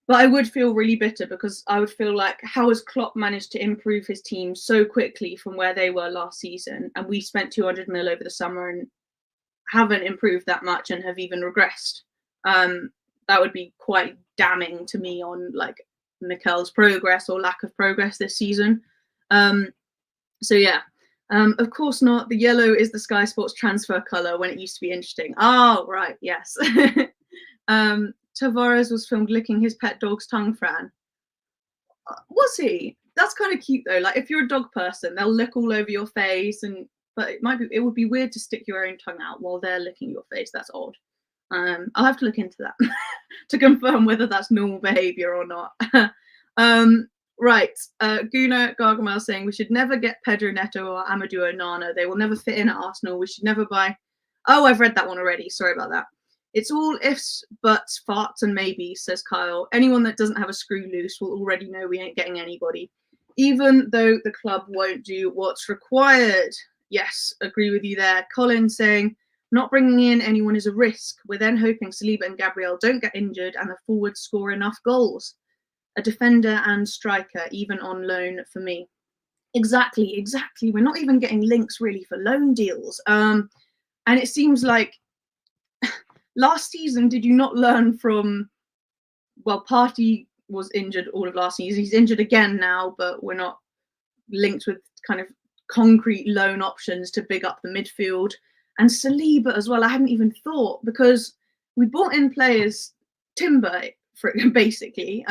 But I would feel really bitter because I would feel like, how has Klopp managed to improve his team so quickly from where they were last season? And we spent 200 mil over the summer and haven't improved that much and have even regressed. That would be quite damning to me on like Mikel's progress or lack of progress this season. So yeah, of course not. The yellow is the Sky Sports transfer colour when it used to be interesting. Oh, right, yes. Tavares was filmed licking his pet dog's tongue, Fran. Was he? That's kind of cute though. Like if you're a dog person, they'll lick all over your face, but it would be weird to stick your own tongue out while they're licking your face. That's odd. I'll have to look into that to confirm whether that's normal behaviour or not. Right, Guna Gargamel saying we should never get Pedro Neto or Amadou Onana. They will never fit in at Arsenal. We should never buy. Oh, I've read that one already. Sorry about that. It's all ifs, buts, farts, and maybes, says Kyle. Anyone that doesn't have a screw loose will already know we ain't getting anybody, even though the club won't do what's required. Yes, agree with you there. Colin saying not bringing in anyone is a risk. We're then hoping Saliba and Gabriel don't get injured and the forwards score enough goals. A defender and striker, even on loan for me. Exactly. We're not even getting links really for loan deals. And it seems like last season, did you not learn from, well, Partey was injured all of last season. He's injured again now, but we're not linked with kind of concrete loan options to big up the midfield. And Saliba as well, I hadn't even thought, because we brought in players, Timber, for basically,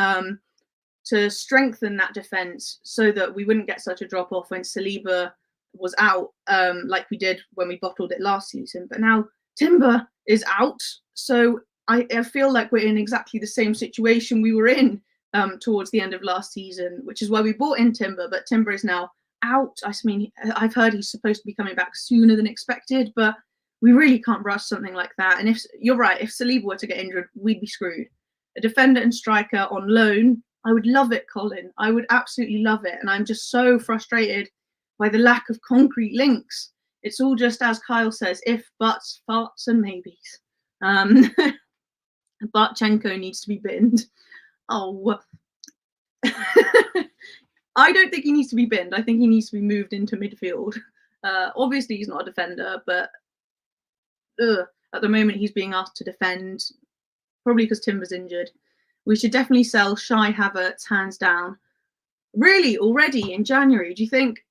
to strengthen that defence so that we wouldn't get such a drop-off when Saliba was out, like we did when we bottled it last season. But now Timber is out, so I feel like we're in exactly the same situation we were in towards the end of last season, which is why we brought in Timber, but Timber is now out. I mean, I've heard he's supposed to be coming back sooner than expected, but we really can't rush something like that. And if you're right, if Saliba were to get injured, we'd be screwed. A defender and striker on loan, I would love it, Colin. I would absolutely love it. And I'm just so frustrated by the lack of concrete links. It's all just, as Kyle says, if, buts, farts, and maybes. Bartchenko needs to be binned. Oh. I don't think he needs to be binned. I think he needs to be moved into midfield. Obviously, he's not a defender, but at the moment, he's being asked to defend, probably because Timber's injured. We should definitely sell Shy Havertz, hands down. Really, already in January? Do you think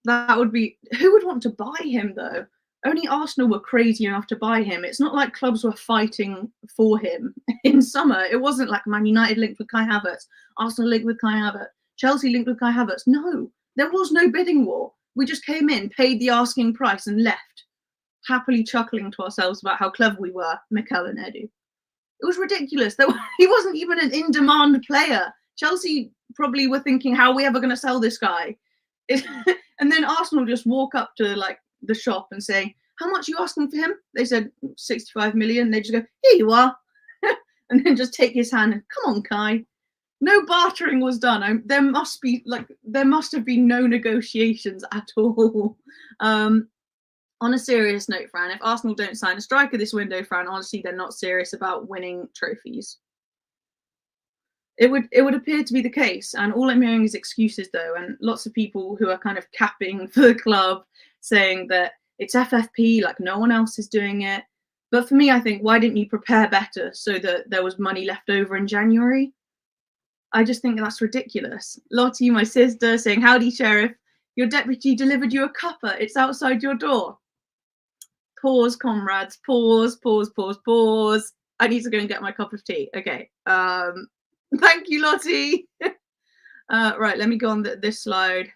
that would be? Who would want to buy him though? Only Arsenal were crazy enough to buy him. It's not like clubs were fighting for him in summer. It wasn't like Man United linked with Kai Havertz, Arsenal linked with Kai Havertz, Chelsea linked with Kai Havertz. No, there was no bidding war. We just came in, paid the asking price, and left, happily chuckling to ourselves about how clever we were, Mikel and Edu. It was ridiculous. He wasn't even an in-demand player. Chelsea probably were thinking, how are we ever going to sell this guy? And then Arsenal just walk up to like the shop and say, how much are you asking for him? They said 65 million. They just go, here you are. And then just take his hand and, come on, Kai. No bartering was done. There must have been no negotiations at all. On a serious note, Fran, if Arsenal don't sign a striker this window, Fran, honestly, they're not serious about winning trophies. It would appear to be the case, and all I'm hearing is excuses, though, and lots of people who are kind of capping for the club, saying that it's FFP, like no one else is doing it. But for me, I think, why didn't you prepare better so that there was money left over in January? I just think that's ridiculous. Lottie, my sister, saying, howdy, Sheriff. Your deputy delivered you a cuppa. It's outside your door. Pause, comrades. Pause. I need to go and get my cup of tea. Okay. Thank you, Lottie. Right, let me go on this slide.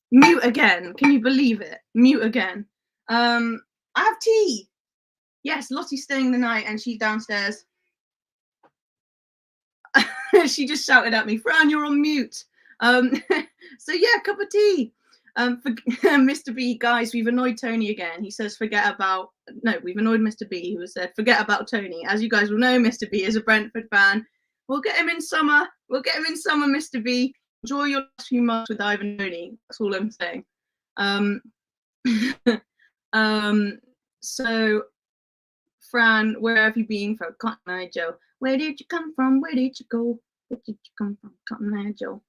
Mute again. Can you believe it? Mute again. I have tea. Yes, Lottie's staying the night and she's downstairs. She just shouted at me, Fran, you're on mute. So yeah, cup of tea. For Mr. B, guys, we've annoyed Toney again. He says, we've annoyed Mr. B, who has said, forget about Toney. As you guys will know, Mr. B is a Brentford fan. We'll get him in summer. Mr. B. Enjoy your last few months with Ivan Toney. That's all I'm saying. So, Fran, where have you been for Cotton Eye Joe? Where did you come from? Where did you go? Where did you come from? Come there, Joel.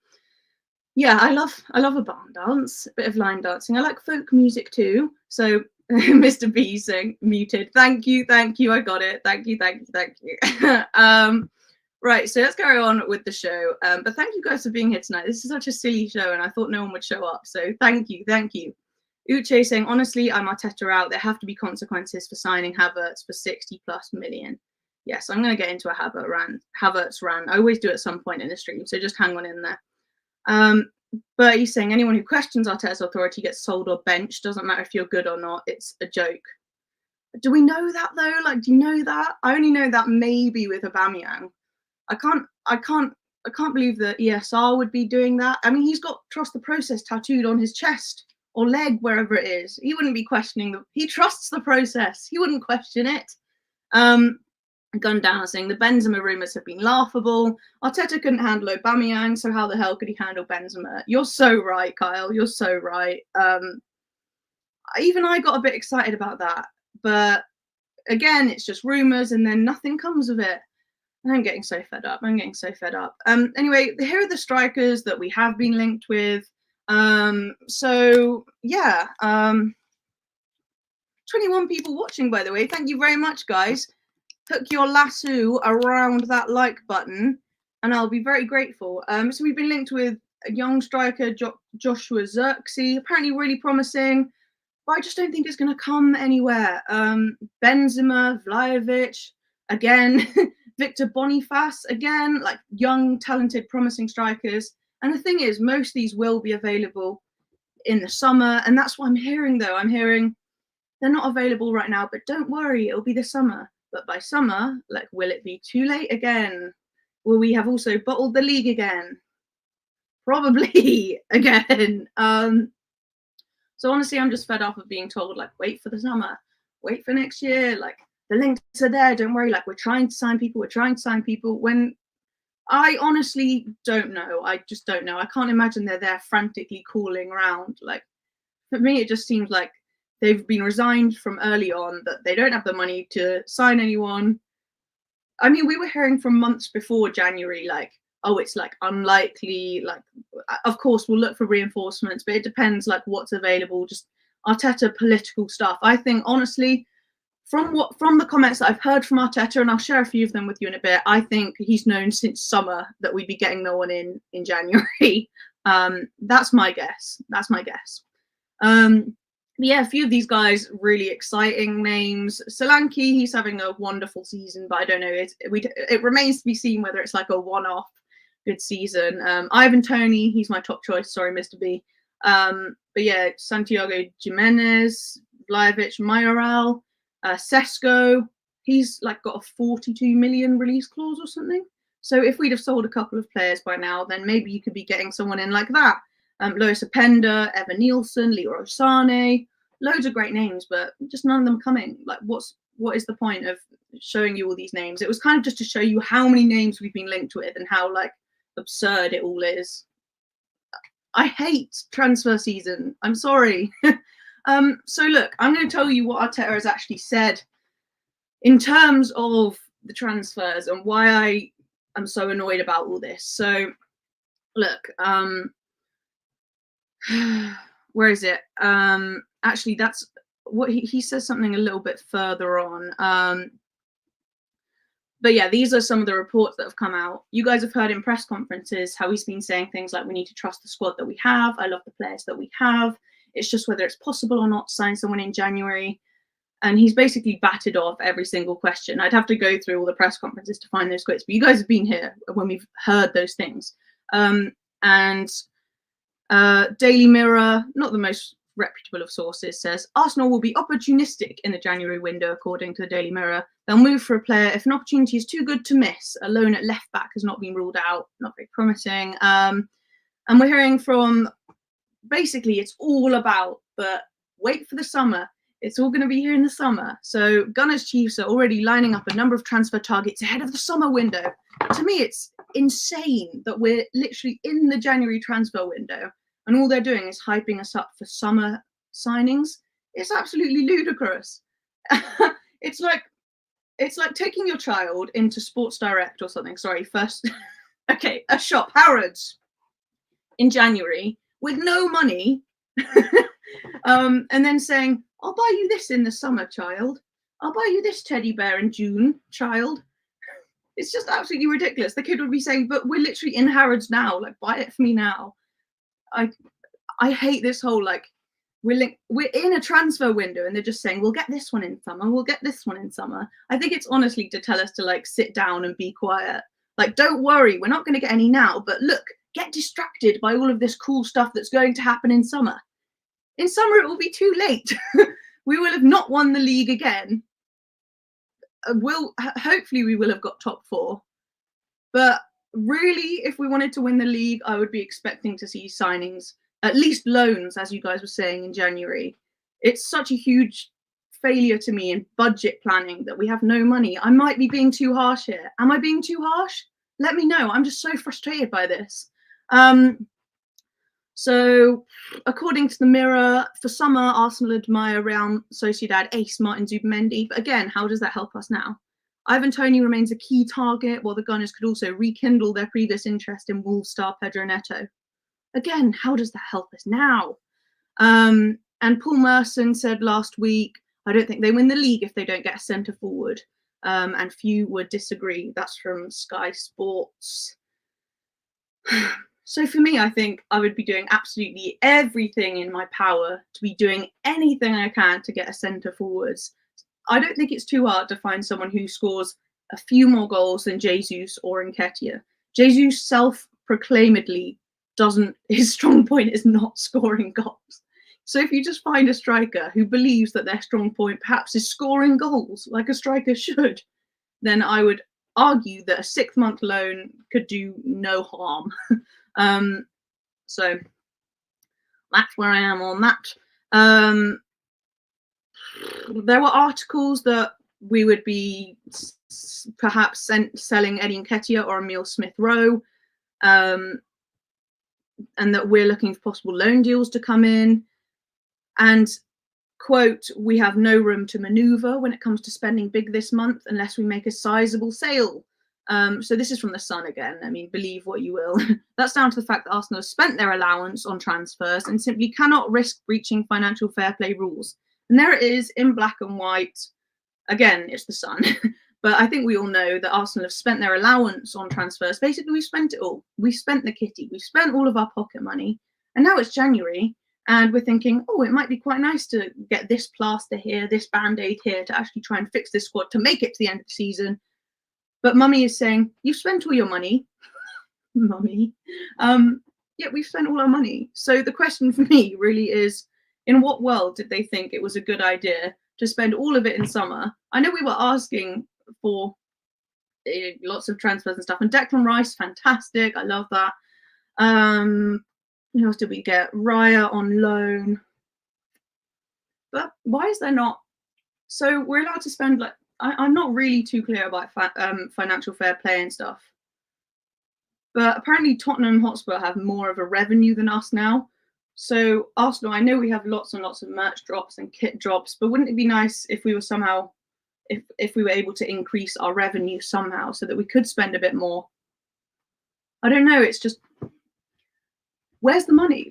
Yeah, I love a barn dance, a bit of line dancing. I like folk music too. So Mr. B saying muted. Thank you, I got it. Thank you. Right, so let's carry on with the show. But thank you guys for being here tonight. This is such a silly show, and I thought no one would show up. So thank you. Uche saying, honestly, I'm Arteta out. There have to be consequences for signing Havertz for 60+ million. Yes, I'm going to get into a Havertz rant. I always do at some point in the stream, so just hang on in there. But he's saying anyone who questions Arteta's authority gets sold or benched. Doesn't matter if you're good or not. It's a joke. Do we know that though? Like, do you know that? I only know that maybe with Aubameyang. I can't believe that ESR would be doing that. I mean, he's got trust the process tattooed on his chest or leg, wherever it is. He wouldn't be questioning he trusts the process. He wouldn't question it. Gun down saying the Benzema rumours have been laughable. Arteta couldn't handle Aubameyang, so how the hell could he handle Benzema? You're so right, Kyle. You're so right. Even I got a bit excited about that. But again, it's just rumours and then nothing comes of it. I'm getting so fed up. Anyway, here are the strikers that we have been linked with. So yeah, 21 people watching, by the way. Thank you very much, guys. Hook your lasso around that like button, and I'll be very grateful. So we've been linked with a young striker, Joshua Zirkzee, apparently really promising, but I just don't think it's going to come anywhere. Benzema, Vlahovic, again. Victor Boniface, again, like young, talented, promising strikers. And the thing is, most of these will be available in the summer. And that's what I'm hearing, though. I'm hearing they're not available right now, but don't worry, it'll be the summer. But by summer, like, will it be too late again? Will we have also bottled the league again? Probably again. So honestly, I'm just fed up of being told, like, wait for the summer, wait for next year, like, the links are there, don't worry, like, we're trying to sign people, when I honestly don't know. I just don't know. I can't imagine they're there frantically calling around. Like, for me, it just seems like they've been resigned from early on, that they don't have the money to sign anyone. I mean, we were hearing from months before January, like, oh, it's like unlikely, like, of course we'll look for reinforcements, but it depends like what's available, just Arteta political stuff. I think honestly, from the comments that I've heard from Arteta, and I'll share a few of them with you in a bit, I think he's known since summer that we'd be getting no one in January. That's my guess. Yeah, a few of these guys, really exciting names. Solanke, he's having a wonderful season, but I don't know. It remains to be seen whether it's like a one-off good season. Ivan Toney, he's my top choice. Sorry, Mr. B. But yeah, Santiago Jimenez, Vlahovic, Mayoral. Sesko, he's like got a 42 million release clause or something. So if we'd have sold a couple of players by now, then maybe you could be getting someone in like that. Lois Openda, Evan Nielsen, Leroy Sané, loads of great names, but just none of them coming. Like, what is the point of showing you all these names? It was kind of just to show you how many names we've been linked with and how like absurd it all is. I hate transfer season. I'm sorry. So look, I'm going to tell you what Arteta has actually said in terms of the transfers and why I am so annoyed about all this. So look, where is it? Actually, that's what he says something a little bit further on. But yeah, these are some of the reports that have come out. You guys have heard in press conferences how he's been saying things like, we need to trust the squad that we have. I love the players that we have. It's just whether it's possible or not to sign someone in January. And he's basically batted off every single question. I'd have to go through all the press conferences to find those quotes, but you guys have been here when we've heard those things. And Daily Mirror, not the most reputable of sources, says Arsenal will be opportunistic in the January window, according to the Daily Mirror. They'll move for a player if an opportunity is too good to miss. A loan at left back has not been ruled out, not very promising. And we're hearing from, basically, it's all about, but wait for the summer. It's all going to be here in the summer. So Gunners Chiefs are already lining up a number of transfer targets ahead of the summer window. To me, it's insane that we're literally in the January transfer window and all they're doing is hyping us up for summer signings. It's absolutely ludicrous. It's like taking your child into Sports Direct or something. Sorry, first Okay, a shop, Harrods, in January with no money, and then saying, I'll buy you this in the summer, child. I'll buy you this teddy bear in June, child. It's just absolutely ridiculous. The kid would be saying, but we're literally in Harrods now, like, buy it for me now. I hate this whole, like, we're in a transfer window and they're just saying, we'll get this one in summer, we'll get this one in summer. I think it's honestly to tell us to, like, sit down and be quiet. Like, don't worry, we're not going to get any now, but look, get distracted by all of this cool stuff that's going to happen in summer. In summer, it will be too late. We will have not won the league again. Hopefully we will have got top 4. But really, if we wanted to win the league, I would be expecting to see signings, at least loans, as you guys were saying in January. It's such a huge failure to me in budget planning that we have no money. I might be being too harsh here. Am I being too harsh? Let me know. I'm just so frustrated by this. So, according to the Mirror, for summer, Arsenal admire Real Sociedad ace Martin Zubimendi. But again, how does that help us now? Ivan Toney remains a key target, while the Gunners could also rekindle their previous interest in Wolves star Pedro Neto. Again, how does that help us now? And Paul Merson said last week, I don't think they win the league if they don't get a centre forward. And few would disagree. That's from Sky Sports. So for me, I think I would be doing absolutely everything in my power to be doing anything I can to get a centre forwards. I don't think it's too hard to find someone who scores a few more goals than Jesus or Nketiah. Jesus self-proclaimedly his strong point is not scoring goals. So if you just find a striker who believes that their strong point perhaps is scoring goals, like a striker should, then I would argue that a 6-month loan could do no harm. So that's where I am on that. There were articles that we would be perhaps selling Eddie Nketiah or Emile Smith-Rowe, and that we're looking for possible loan deals to come in. And, quote, we have no room to manoeuvre when it comes to spending big this month unless we make a sizable sale. So this is from The Sun again. I mean, believe what you will. That's down to the fact that Arsenal have spent their allowance on transfers and simply cannot risk breaching financial fair play rules. And there it is in black and white. Again, it's The Sun. But I think we all know that Arsenal have spent their allowance on transfers. Basically, we've spent it all. We've spent the kitty. We've spent all of our pocket money. And now it's January. And we're thinking, oh, it might be quite nice to get this plaster here, this Band-Aid here to actually try and fix this squad to make it to the end of the season. But Mummy is saying, you've spent all your money. Mummy. Yeah, we've spent all our money. So the question for me really is, in what world did they think it was a good idea to spend all of it in summer? I know we were asking for lots of transfers and stuff. And Declan Rice, fantastic. I love that. Who else did we get? Raya on loan. But why is there not? So we're allowed to spend, like, I'm not really too clear about financial fair play and stuff. But apparently Tottenham Hotspur have more of a revenue than us now. So Arsenal, I know we have lots and lots of merch drops and kit drops, but wouldn't it be nice if we were somehow, if we were able to increase our revenue somehow so that we could spend a bit more? I don't know. It's just, where's the money?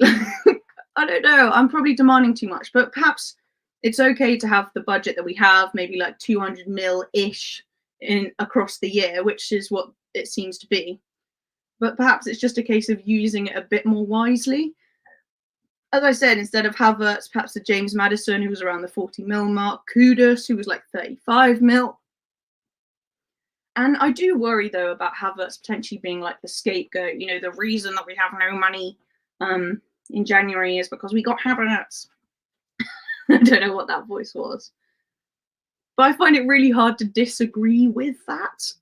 I don't know. I'm probably demanding too much, but perhaps it's okay to have the budget that we have, maybe like 200 mil-ish across the year, which is what it seems to be. But perhaps it's just a case of using it a bit more wisely. As I said, instead of Havertz, perhaps a James Maddison, who was around the 40 mil mark, Kudus, who was like 35 mil. And I do worry, though, about Havertz potentially being like the scapegoat. You know, the reason that we have no money in January is because we got Havertz. I don't know what that voice was. But I find it really hard to disagree with that,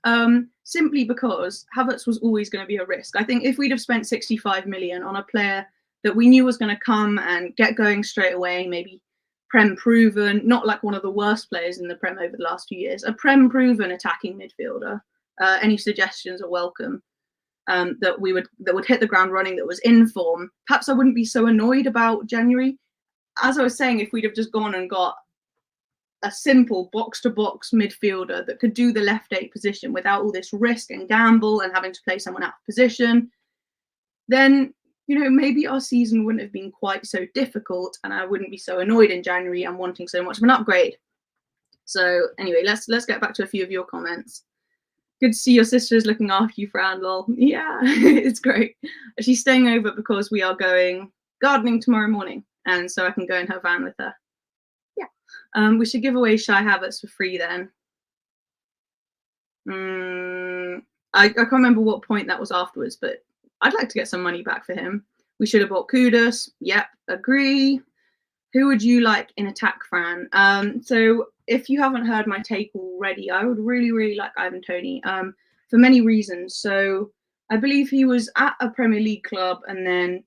simply because Havertz was always going to be a risk. I think if we'd have spent 65 million on a player that we knew was going to come and get going straight away, maybe Prem proven, not like one of the worst players in the Prem over the last few years, a Prem proven attacking midfielder. Any suggestions are welcome. That would hit the ground running, that was in form. Perhaps I wouldn't be so annoyed about January. As I was saying, if we'd have just gone and got a simple box-to-box midfielder that could do the left 8 position without all this risk and gamble and having to play someone out of position, then, you know, maybe our season wouldn't have been quite so difficult and I wouldn't be so annoyed in January and wanting so much of an upgrade. So anyway, let's get back to a few of your comments. Good to see your sister is looking after you, Fran, lol. Yeah, it's great. She's staying over because we are going gardening tomorrow morning, and so I can go in her van with her. Yeah. We should give away Shy Habits for free then. I can't remember what point that was afterwards, but I'd like to get some money back for him. We should have bought Kudus. Yep, agree. Who would you like in attack, Fran? So if you haven't heard my take already, I would really, really like Ivan Toney for many reasons. So I believe he was at a Premier League club and then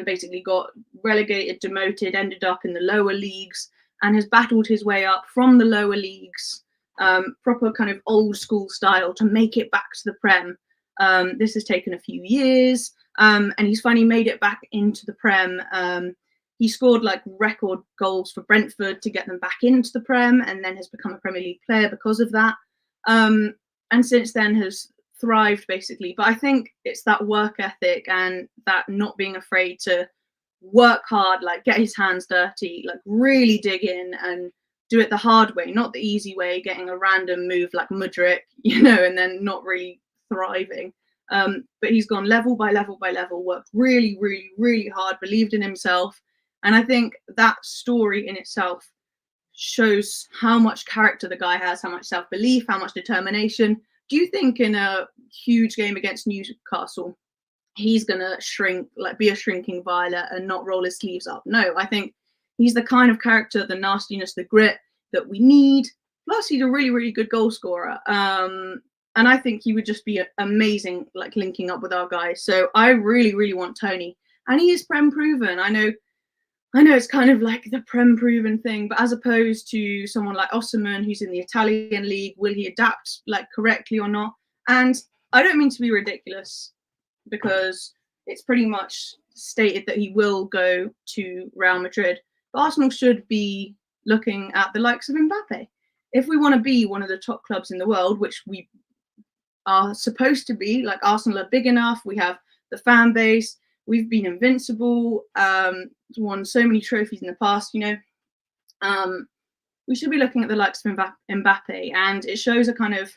basically got relegated, demoted, ended up in the lower leagues and has battled his way up from the lower leagues, proper kind of old school style, to make it back to the Prem. This has taken a few years, and he's finally made it back into the Prem. He scored like record goals for Brentford to get them back into the Prem, and then has become a Premier League player because of that. And since then has thrived basically. But I think it's that work ethic and that not being afraid to work hard, like get his hands dirty, like really dig in and do it the hard way, not the easy way, getting a random move like Mudryk, you know, and then not really thriving. But he's gone level by level by level, worked really, really, really hard, believed in himself. And I think that story in itself shows how much character the guy has, how much self-belief, how much determination. Do you think in a huge game against Newcastle, he's going to shrink, like be a shrinking violet and not roll his sleeves up? No, I think he's the kind of character, the nastiness, the grit that we need. Plus, he's a really, really good goal scorer. And I think he would just be amazing, like linking up with our guys. So I really, really want Toney. And he is Prem proven. I know it's kind of like the Prem proven thing, but as opposed to someone like Osimhen, who's in the Italian league, will he adapt like correctly or not? And I don't mean to be ridiculous, because it's pretty much stated that he will go to Real Madrid. But Arsenal should be looking at the likes of Mbappe. If we want to be one of the top clubs in the world, which we are supposed to be, like Arsenal are big enough, we have the fan base, we've been invincible, won so many trophies in the past, you know. We should be looking at the likes of Mbappe, and it shows a kind of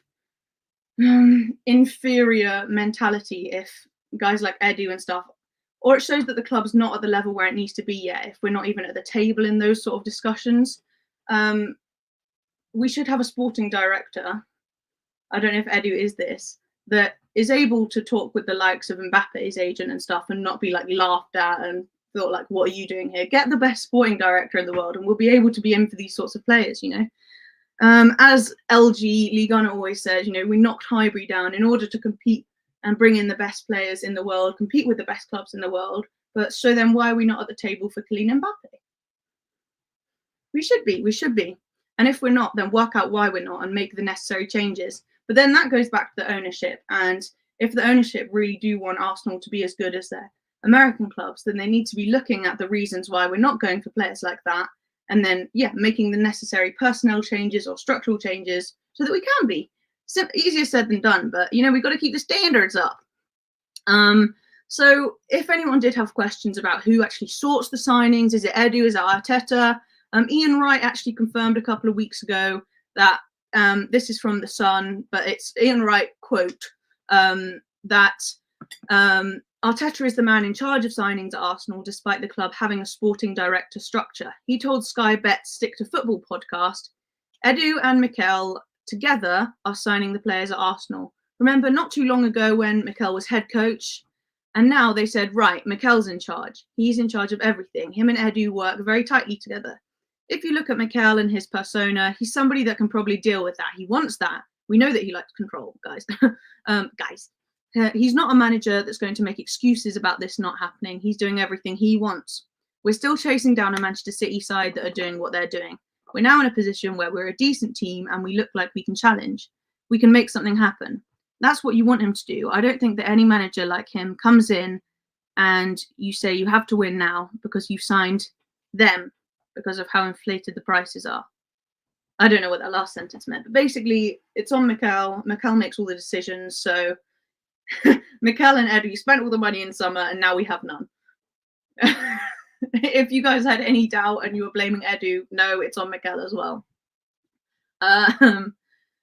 inferior mentality if guys like Edu and stuff, or it shows that the club's not at the level where it needs to be yet, if we're not even at the table in those sort of discussions. We should have a sporting director, I don't know if Edu is this, that is able to talk with the likes of Mbappe's agent and stuff and not be like laughed at and thought like, what are you doing here? Get the best sporting director in the world and we'll be able to be in for these sorts of players, you know. As LG Ligue 1 always says, you know, we knocked Highbury down in order to compete and bring in the best players in the world, compete with the best clubs in the world. But so then why are we not at the table for Kylian Mbappe? We should be. And if we're not, then work out why we're not and make the necessary changes. But then that goes back to the ownership. And if the ownership really do want Arsenal to be as good as their American clubs, then they need to be looking at the reasons why we're not going for players like that. And then, yeah, making the necessary personnel changes or structural changes so that we can be. Easier said than done, but, you know, we've got to keep the standards up. So if anyone did have questions about who actually sorts the signings, is it Edu, is it Arteta? Ian Wright actually confirmed a couple of weeks ago that this is from The Sun, but it's Ian Wright quote, that Arteta is the man in charge of signings at Arsenal, despite the club having a sporting director structure. He told Sky Bet's Stick to Football podcast, Edu and Mikel together are signing the players at Arsenal. Remember not too long ago when Mikel was head coach, and now they said, right, Mikel's in charge. He's in charge of everything. Him and Edu work very tightly together. If you look at Mikel and his persona, he's somebody that can probably deal with that. He wants that. We know that he likes control, guys. He's not a manager that's going to make excuses about this not happening. He's doing everything he wants. We're still chasing down a Manchester City side that are doing what they're doing. We're now in a position where we're a decent team and we look like we can challenge. We can make something happen. That's what you want him to do. I don't think that any manager like him comes in and you say you have to win now because you signed them. because of how inflated the prices are. I don't know what that last sentence meant, but basically it's on Mikel. Mikel makes all the decisions. So Mikel and Edu spent all the money in summer and now we have none. If you guys had any doubt and you were blaming Edu, no, it's on Mikel as well.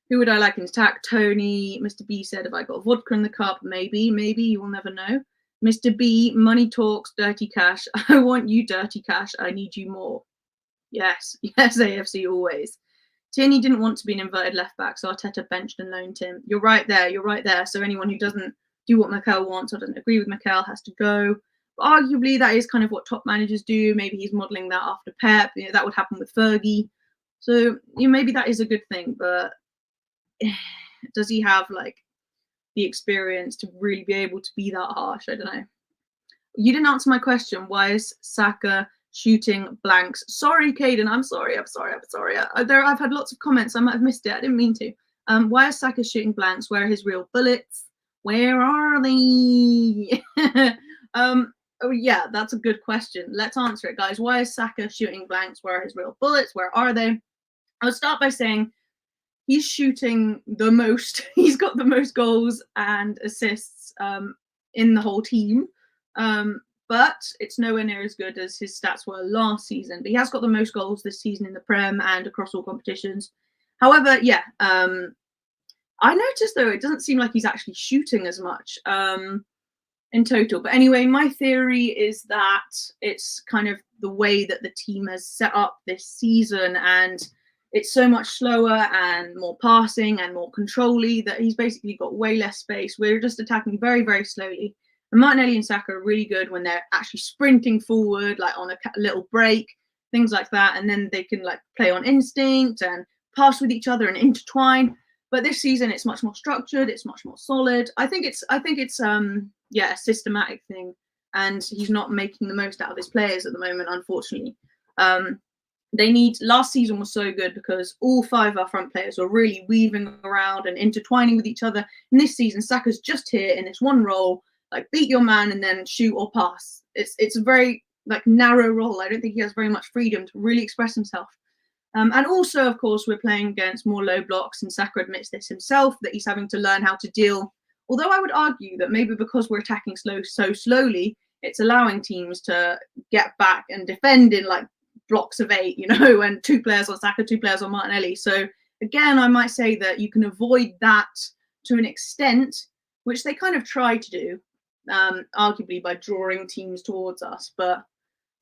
Who would I like in attack? Toney. Mr. B said, if I got vodka in the cup, maybe, you will never know. Mr. B, money talks, dirty cash. I want you, dirty cash. I need you more. Yes, AFC always. Tierney didn't want to be an inverted left back, so Arteta benched and loaned him. You're right there. So anyone who doesn't do what Mikel wants or doesn't agree with Mikel has to go. But arguably, that is kind of what top managers do. Maybe he's modelling that after Pep. That would happen with Fergie. So maybe that is a good thing, but does he have like the experience to really be able to be that harsh? I don't know. You didn't answer my question. Why is Saka shooting blanks? Sorry, Caden. I'm sorry. I've had lots of comments. I might have missed it. I didn't mean to. Why is Saka shooting blanks? Where are his real bullets? Where are they? Oh yeah, that's a good question. Let's answer it, guys. Why is Saka shooting blanks? Where are his real bullets? Where are they? I'll start by saying he's shooting the most. He's got the most goals and assists in the whole team. But it's nowhere near as good as his stats were last season. But he has got the most goals this season in the Prem and across all competitions. However, yeah, I noticed, though, it doesn't seem like he's actually shooting as much in total. But anyway, my theory is that it's kind of the way that the team has set up this season, and it's so much slower and more passing and more control-y that he's basically got way less space. We're just attacking very, very slowly. And Martinelli and Saka are really good when they're actually sprinting forward, like on a little break, things like that. And then they can like play on instinct and pass with each other and intertwine. But this season, it's much more structured. It's much more solid. I think it's a systematic thing. And he's not making the most out of his players at the moment, unfortunately. Last season was so good because all 5 of our front players were really weaving around and intertwining with each other. And this season, Saka's just here in this one role, like beat your man and then shoot or pass. It's a very like narrow role. I don't think he has very much freedom to really express himself. And also, of course, we're playing against more low blocks, and Saka admits this himself, that he's having to learn how to deal. Although I would argue that maybe because we're attacking so slowly, it's allowing teams to get back and defend in like blocks of 8, and 2 players on Saka, 2 players on Martinelli. So again, I might say that you can avoid that to an extent, which they kind of try to do, arguably by drawing teams towards us. But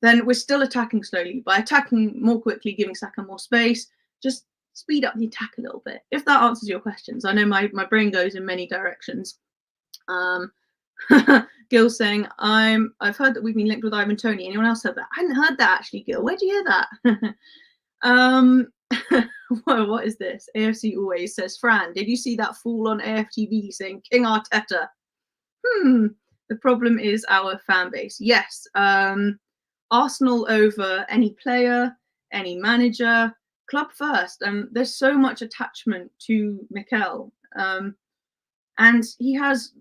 then we're still attacking slowly. By attacking more quickly, giving Saka more space, just speed up the attack a little bit. If that answers your questions. I know my brain goes in many directions. Gil saying, I've heard that we've been linked with Ivan Toney. Anyone else heard that? I hadn't heard that actually, Gil. Where'd you hear that? What is this? AFC always says, Fran, did you see that fool on AFTV saying King Arteta? The problem is our fan base. Yes. Arsenal over any player, any manager, club first. There's so much attachment to Mikel. And he has,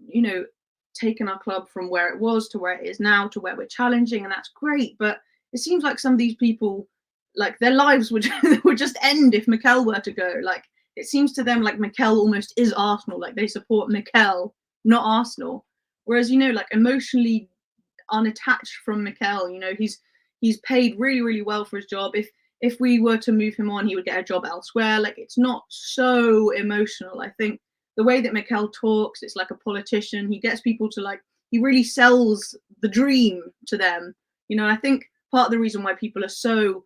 taken our club from where it was to where it is now to where we're challenging, and that's great. But it seems like some of these people, like their lives would just end if Mikel were to go. Like it seems to them like Mikel almost is Arsenal. Like they support Mikel, not Arsenal. Whereas like emotionally unattached from Mikel, he's paid really, really well for his job. If we were to move him on, he would get a job elsewhere. Like it's not so emotional. I think the way that Mikel talks, it's like a politician. He gets people to he really sells the dream to them. I think part of the reason why people are so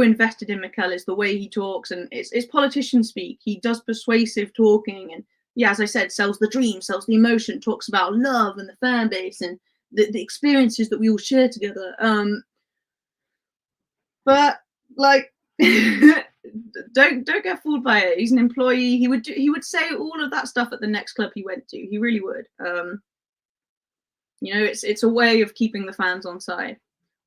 invested in Mikel is the way he talks, and it's politician speak. He does persuasive talking, and yeah, as I said, sells the dream, sells the emotion, talks about love and the fan base and the experiences that we all share together. But don't get fooled by it. He's an employee. He would say all of that stuff at the next club he went to. He really would. It's a way of keeping the fans on side.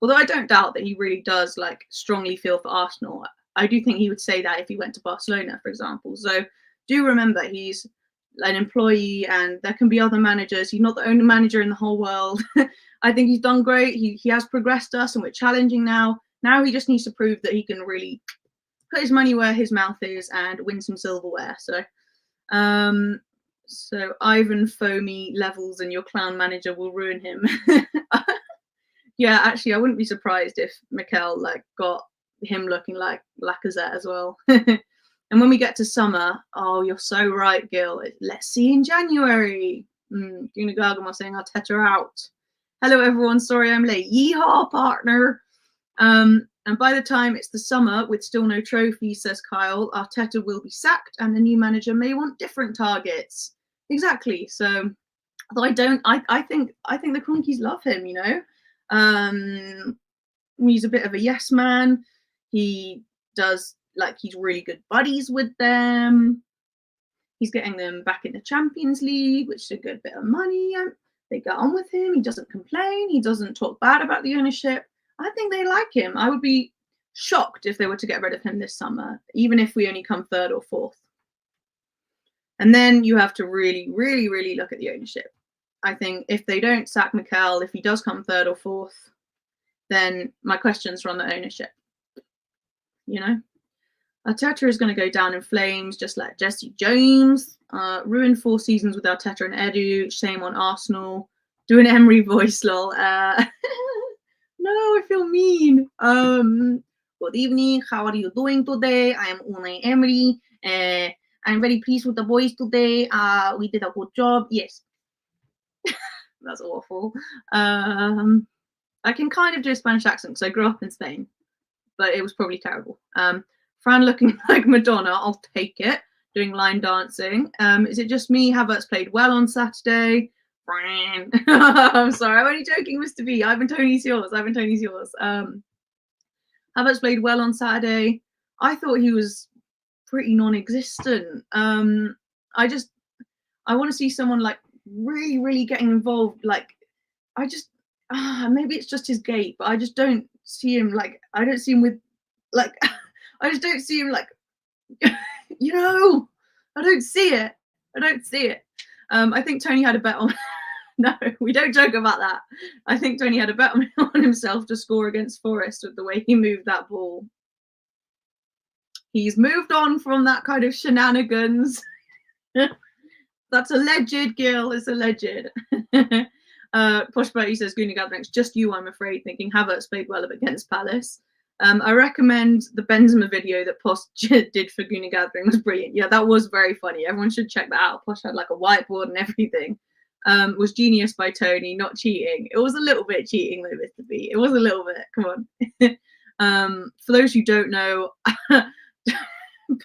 Although I don't doubt that he really does strongly feel for Arsenal. I do think he would say that if he went to Barcelona, for example. So do remember he's an employee, and there can be other managers. He's not the only manager in the whole world. I think he's done great. He has progressed us, and we're challenging now. Now he just needs to prove that he can really put his money where his mouth is and win some silverware. So, so Ivan Foamy levels and your clown manager will ruin him. Yeah, actually, I wouldn't be surprised if Mikel like got him looking like Lacazette as well. And when we get to summer, oh, you're so right, Gil. Let's see in January. Guna Gargamel saying Arteta out. Hello, everyone. Sorry I'm late. Yeehaw, partner. And by the time it's the summer with still no trophies, says Kyle, Arteta will be sacked and the new manager may want different targets. Exactly. So I think the Cronkies love him, you know. He's a bit of a yes man. He does, like, he's really good buddies with them. He's getting them back in the Champions League, which is a good bit of money. They get on with him. He doesn't complain. He doesn't talk bad about the ownership. I think they like him. I would be shocked if they were to get rid of him this summer, even if we only come third or fourth. And then you have to really, really, really look at the ownership. I think if they don't sack Mikel, if he does come third or fourth, then my questions are on the ownership. You know, Arteta is going to go down in flames, just like Jesse James. Ruined 4 seasons with Arteta and Edu. Shame on Arsenal. Do an Emery voice, lol. No, I feel mean. Good evening. How are you doing today? I am Unai Emery. I'm very pleased with the boys today. We did a good job. Yes. That's awful. I can kind of do a Spanish accent because I grew up in Spain, but it was probably terrible. Fran looking like Madonna, I'll take it. Doing line dancing. Is it just me? Havertz played well on Saturday. Fran. I'm sorry, I'm only joking, Mr. B. Ivan Toney's yours. Havertz played well on Saturday. I thought he was pretty non-existent. I want to see someone like really, really getting involved. Like, maybe it's just his gait, but I just don't see him like, I don't see him with, like, I just don't see him like, you know, I don't see it. I think Toney had a bet on, no, we don't joke about that. I think Toney had a bet on himself to score against Forest with the way he moved that ball. He's moved on from that kind of shenanigans. That's alleged, Gil. It's alleged. Posh Bertie says, Goonie Gatherings, just you, I'm afraid, thinking Havertz played well against Palace. I recommend the Benzema video that Posh did for Goonie Gathering was brilliant. Yeah, that was very funny. Everyone should check that out. Posh had like a whiteboard and everything. Was genius by Toney, not cheating. It was a little bit cheating though, Mr. B. It was a little bit. Come on. For those who don't know,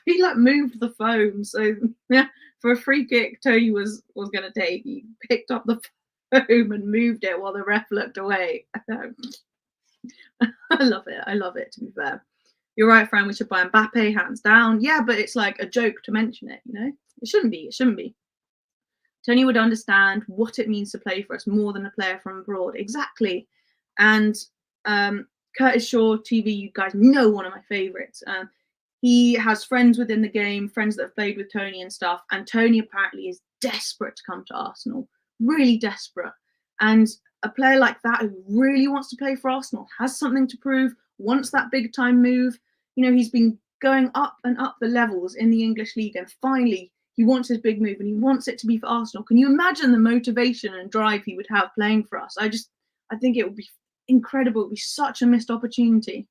he like moved the foam. So yeah, for a free kick, Toney was gonna take. He picked up the foam and moved it while the ref looked away. I love it, to be fair. You're right, Fran, we should buy Mbappe, hands down. Yeah, but it's like a joke to mention it, you know? It shouldn't be. Toney would understand what it means to play for us more than a player from abroad. Exactly. And Curtis Shaw, TV, you guys know, one of my favourites. He has friends within the game, friends that have played with Toney and stuff. And Toney apparently is desperate to come to Arsenal. Really desperate. And a player like that who really wants to play for Arsenal, has something to prove, wants that big time move. You know, he's been going up and up the levels in the English league, and finally he wants his big move and he wants it to be for Arsenal. Can you imagine the motivation and drive he would have playing for us? I think it would be incredible. It would be such a missed opportunity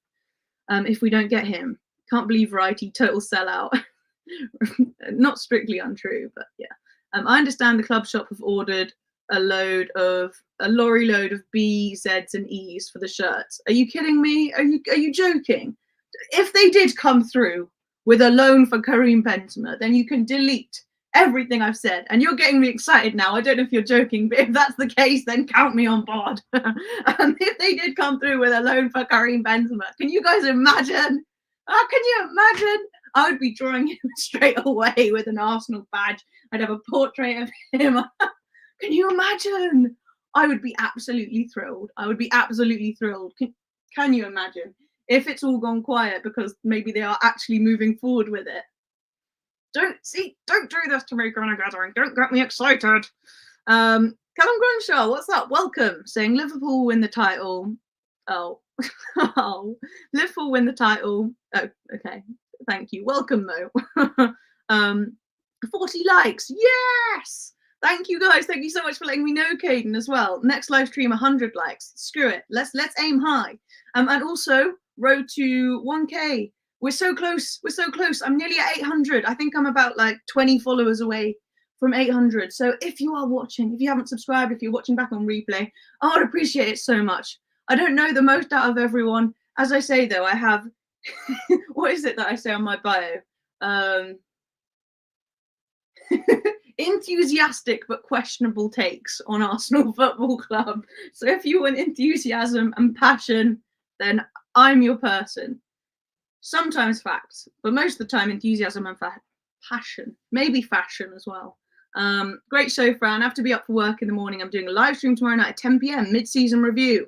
if we don't get him. Can't believe Righty, total sellout. Not strictly untrue, but yeah. I understand the club shop have ordered a lorry load of B, Zs and Es for the shirts. Are you kidding me? Are you joking? If they did come through with a loan for Karim Benzema, then you can delete everything I've said. And you're getting me excited now. I don't know if you're joking, but if that's the case, then count me on board. If they did come through with a loan for Karim Benzema, can you guys imagine? Can you imagine? I would be drawing him straight away with an Arsenal badge. I'd have a portrait of him. Can you imagine? I would be absolutely thrilled. Can you imagine? If it's all gone quiet because maybe they are actually moving forward with it. Don't do this to me, Gunner Gathering. Don't get me excited. Callum Grunshaw, what's up? Welcome. Saying Liverpool win the title. Oh, oh, Liverpool win the title. Oh, okay. Thank you. Welcome though. 40 likes. Yes. Thank you guys. Thank you so much for letting me know, Caden, as well. Next live stream, 100 likes. Screw it. Let's aim high. And also road to 1K. We're so close. We're so close. I'm nearly at 800. I think I'm about like 20 followers away from 800. So if you are watching, if you haven't subscribed, if you're watching back on replay, I would appreciate it so much. I don't know the most out of everyone. As I say, though, I have, what is it that I say on my bio? Enthusiastic but questionable takes on Arsenal Football Club. So if you want enthusiasm and passion, then I'm your person. Sometimes facts, but most of the time enthusiasm and passion. Maybe fashion as well. Great show, Fran. I have to be up for work in the morning. I'm doing a live stream tomorrow night at 10 p.m. mid-season review.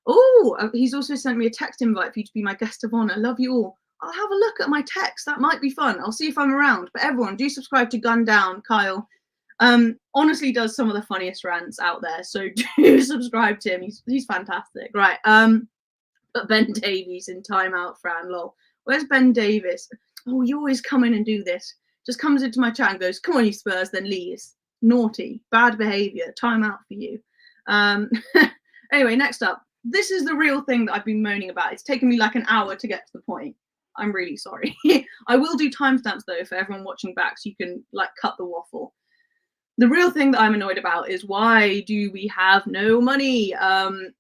Oh, he's also sent me a text invite for you to be my guest of honor. Love you all. I'll have a look at my text. That might be fun. I'll see if I'm around. But everyone, do subscribe to Gun Down, Kyle. Honestly does some of the funniest rants out there. So do subscribe to him. He's fantastic. Right. But Ben Davies in timeout, Fran. Lol. Where's Ben Davis? Oh, you always come in and do this. Just comes into my chat and goes, come on, you Spurs, then leaves. Naughty. Bad behaviour. Timeout for you. Anyway, next up. This is the real thing that I've been moaning about. It's taken me like an hour to get to the point. I'm really sorry. I will do timestamps though for everyone watching back so you can like cut the waffle. The real thing that I'm annoyed about is why do we have no money?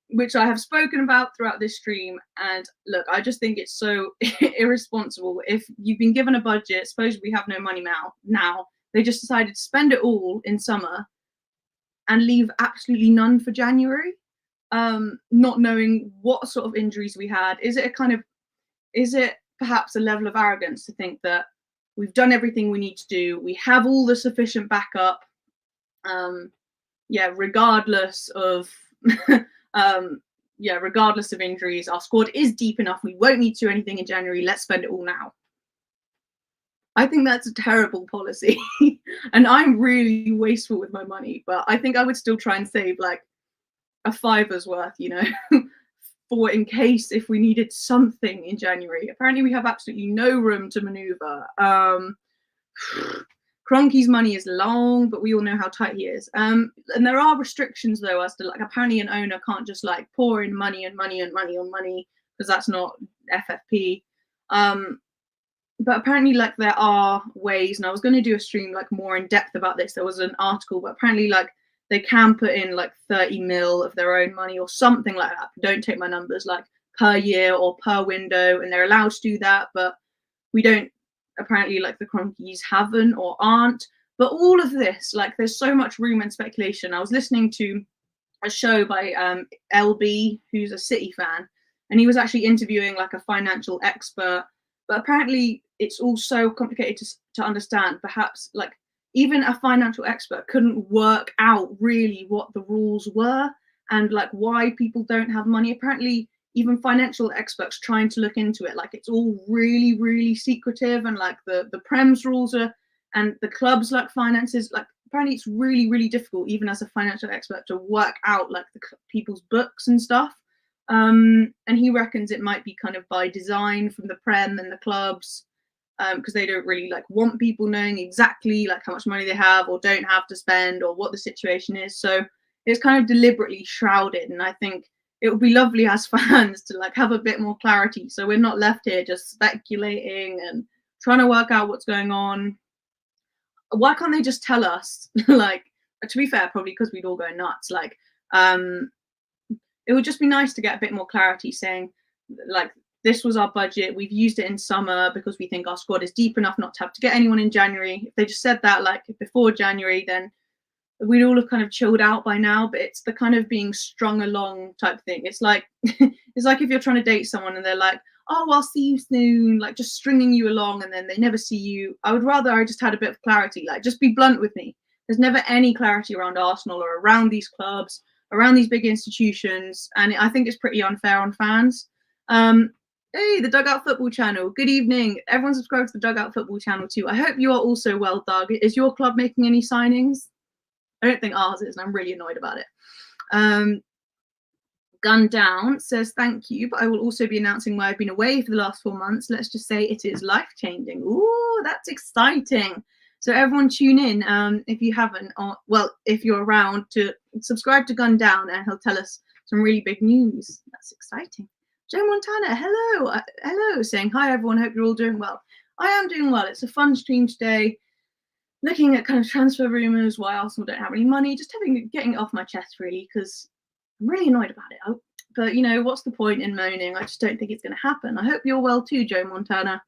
Which I have spoken about throughout this stream. And look, I just think it's so irresponsible. If you've been given a budget, suppose we have no money now. They just decided to spend it all in summer and leave absolutely none for January. Not knowing what sort of injuries we had. Is it perhaps a level of arrogance to think that we've done everything we need to do, we have all the sufficient backup, regardless of regardless of injuries, our squad is deep enough, we won't need to do anything in January, let's spend it all now. I think that's a terrible policy. And I'm really wasteful with my money, but I think I would still try and save like a $5's worth, you know, for in case if we needed something in January. Apparently we have absolutely no room to maneuver. Kroenke's money is long, but we all know how tight he is. And there are restrictions though, as to like apparently an owner can't just like pour in money and money and money on money, because that's not FFP. But apparently like there are ways, and I was going to do a stream like more in depth about this. There was an article, but apparently like they can put in like 30 mil of their own money or something like that. Don't take my numbers, like per year or per window, and they're allowed to do that, but we don't, apparently like the Kroenkes haven't or aren't. But all of this, like there's so much room and speculation. I was listening to a show by LB, who's a City fan, and he was actually interviewing like a financial expert, but apparently it's all so complicated to understand. Perhaps like even a financial expert couldn't work out really what the rules were and like why people don't have money. Apparently even financial experts trying to look into it, like it's all really, really secretive, and like the Prem's rules are, and the club's like finances, like apparently it's really, really difficult even as a financial expert to work out like the people's books and stuff. And he reckons it might be kind of by design from the Prem and the clubs, because they don't really like want people knowing exactly like how much money they have or don't have to spend or what the situation is. So it's kind of deliberately shrouded, and I think it would be lovely as fans to like have a bit more clarity, so we're not left here just speculating and trying to work out what's going on. Why can't they just tell us? Like, to be fair, probably because we'd all go nuts. Like, it would just be nice to get a bit more clarity, saying like, this was our budget, we've used it in summer because we think our squad is deep enough not to have to get anyone in January. If they just said that like before January, then we'd all have kind of chilled out by now. But it's the kind of being strung along type thing. It's like it's like if you're trying to date someone and they're like, oh, I'll see you soon, like just stringing you along, and then they never see you. I would rather I just had a bit of clarity, like just be blunt with me. There's never any clarity around Arsenal or around these clubs, around these big institutions, and I think it's pretty unfair on fans. Hey, the Dugout Football channel. Good evening. Everyone subscribe to the Dugout Football channel too. I hope you are also well, Doug. Is your club making any signings? I don't think ours is, and I'm really annoyed about it. Gun Down says, thank you, but I will also be announcing why I've been away for the last 4 months. Let's just say it is life-changing. Ooh, that's exciting. So everyone tune in if you haven't, or, well, if you're around, to subscribe to Gun Down, and he'll tell us some really big news. That's exciting. Joe Montana, hello. Hello, saying, hi, everyone. Hope you're all doing well. I am doing well. It's a fun stream today. Looking at kind of transfer rumours, why Arsenal don't have any money, just getting it off my chest, really, because I'm really annoyed about it. But, you know, what's the point in moaning? I just don't think it's going to happen. I hope you're well too, Joe Montana.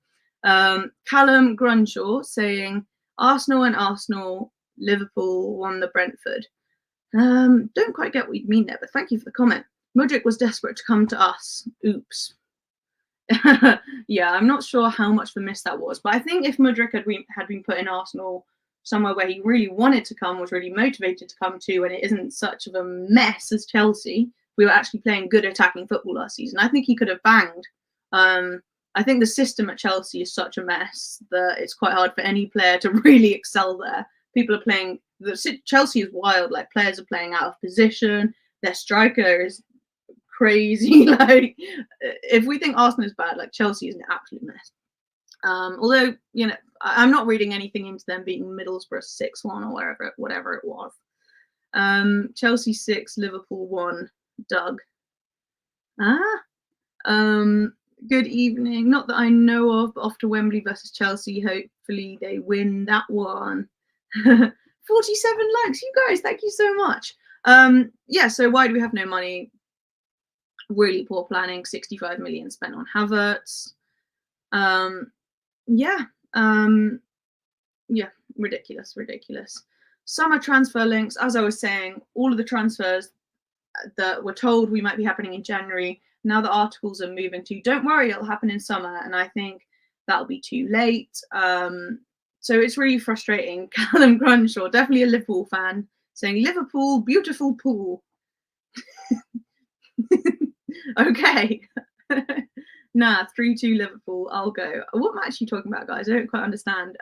Callum Grunshaw saying, Arsenal and Arsenal, Liverpool won the Brentford. Don't quite get what you mean there, but thank you for the comment. Mudryk was desperate to come to us. Oops. Yeah, I'm not sure how much of a miss that was, but I think if Mudryk had been put in Arsenal somewhere where he really wanted to come, was really motivated to come to, and it isn't such of a mess as Chelsea, we were actually playing good attacking football last season, I think he could have banged. I think the system at Chelsea is such a mess that it's quite hard for any player to really excel there. People are playing, Chelsea is wild, like players are playing out of position, their striker is crazy. Like, if we think Arsenal is bad, like Chelsea is an absolute mess. Although, you know, I'm not reading anything into them beating Middlesbrough 6-1 or whatever it was. Chelsea 6, Liverpool 1. Doug. Good evening. Not that I know of, but off to Wembley versus Chelsea. Hopefully they win that one. 47 likes. You guys, thank you so much. Yeah, so why do we have no money? Really poor planning. 65 million spent on Havertz. Yeah, ridiculous. Summer transfer links, as I was saying, all of the transfers that were told we might be happening in January, now the articles are moving to, don't worry, it'll happen in summer, and I think that'll be too late. So it's really frustrating. Callum Grunshaw, definitely a Liverpool fan, saying, Liverpool, beautiful pool. Okay. Nah, 3-2 Liverpool, I'll go. What am I actually talking about, guys? I don't quite understand.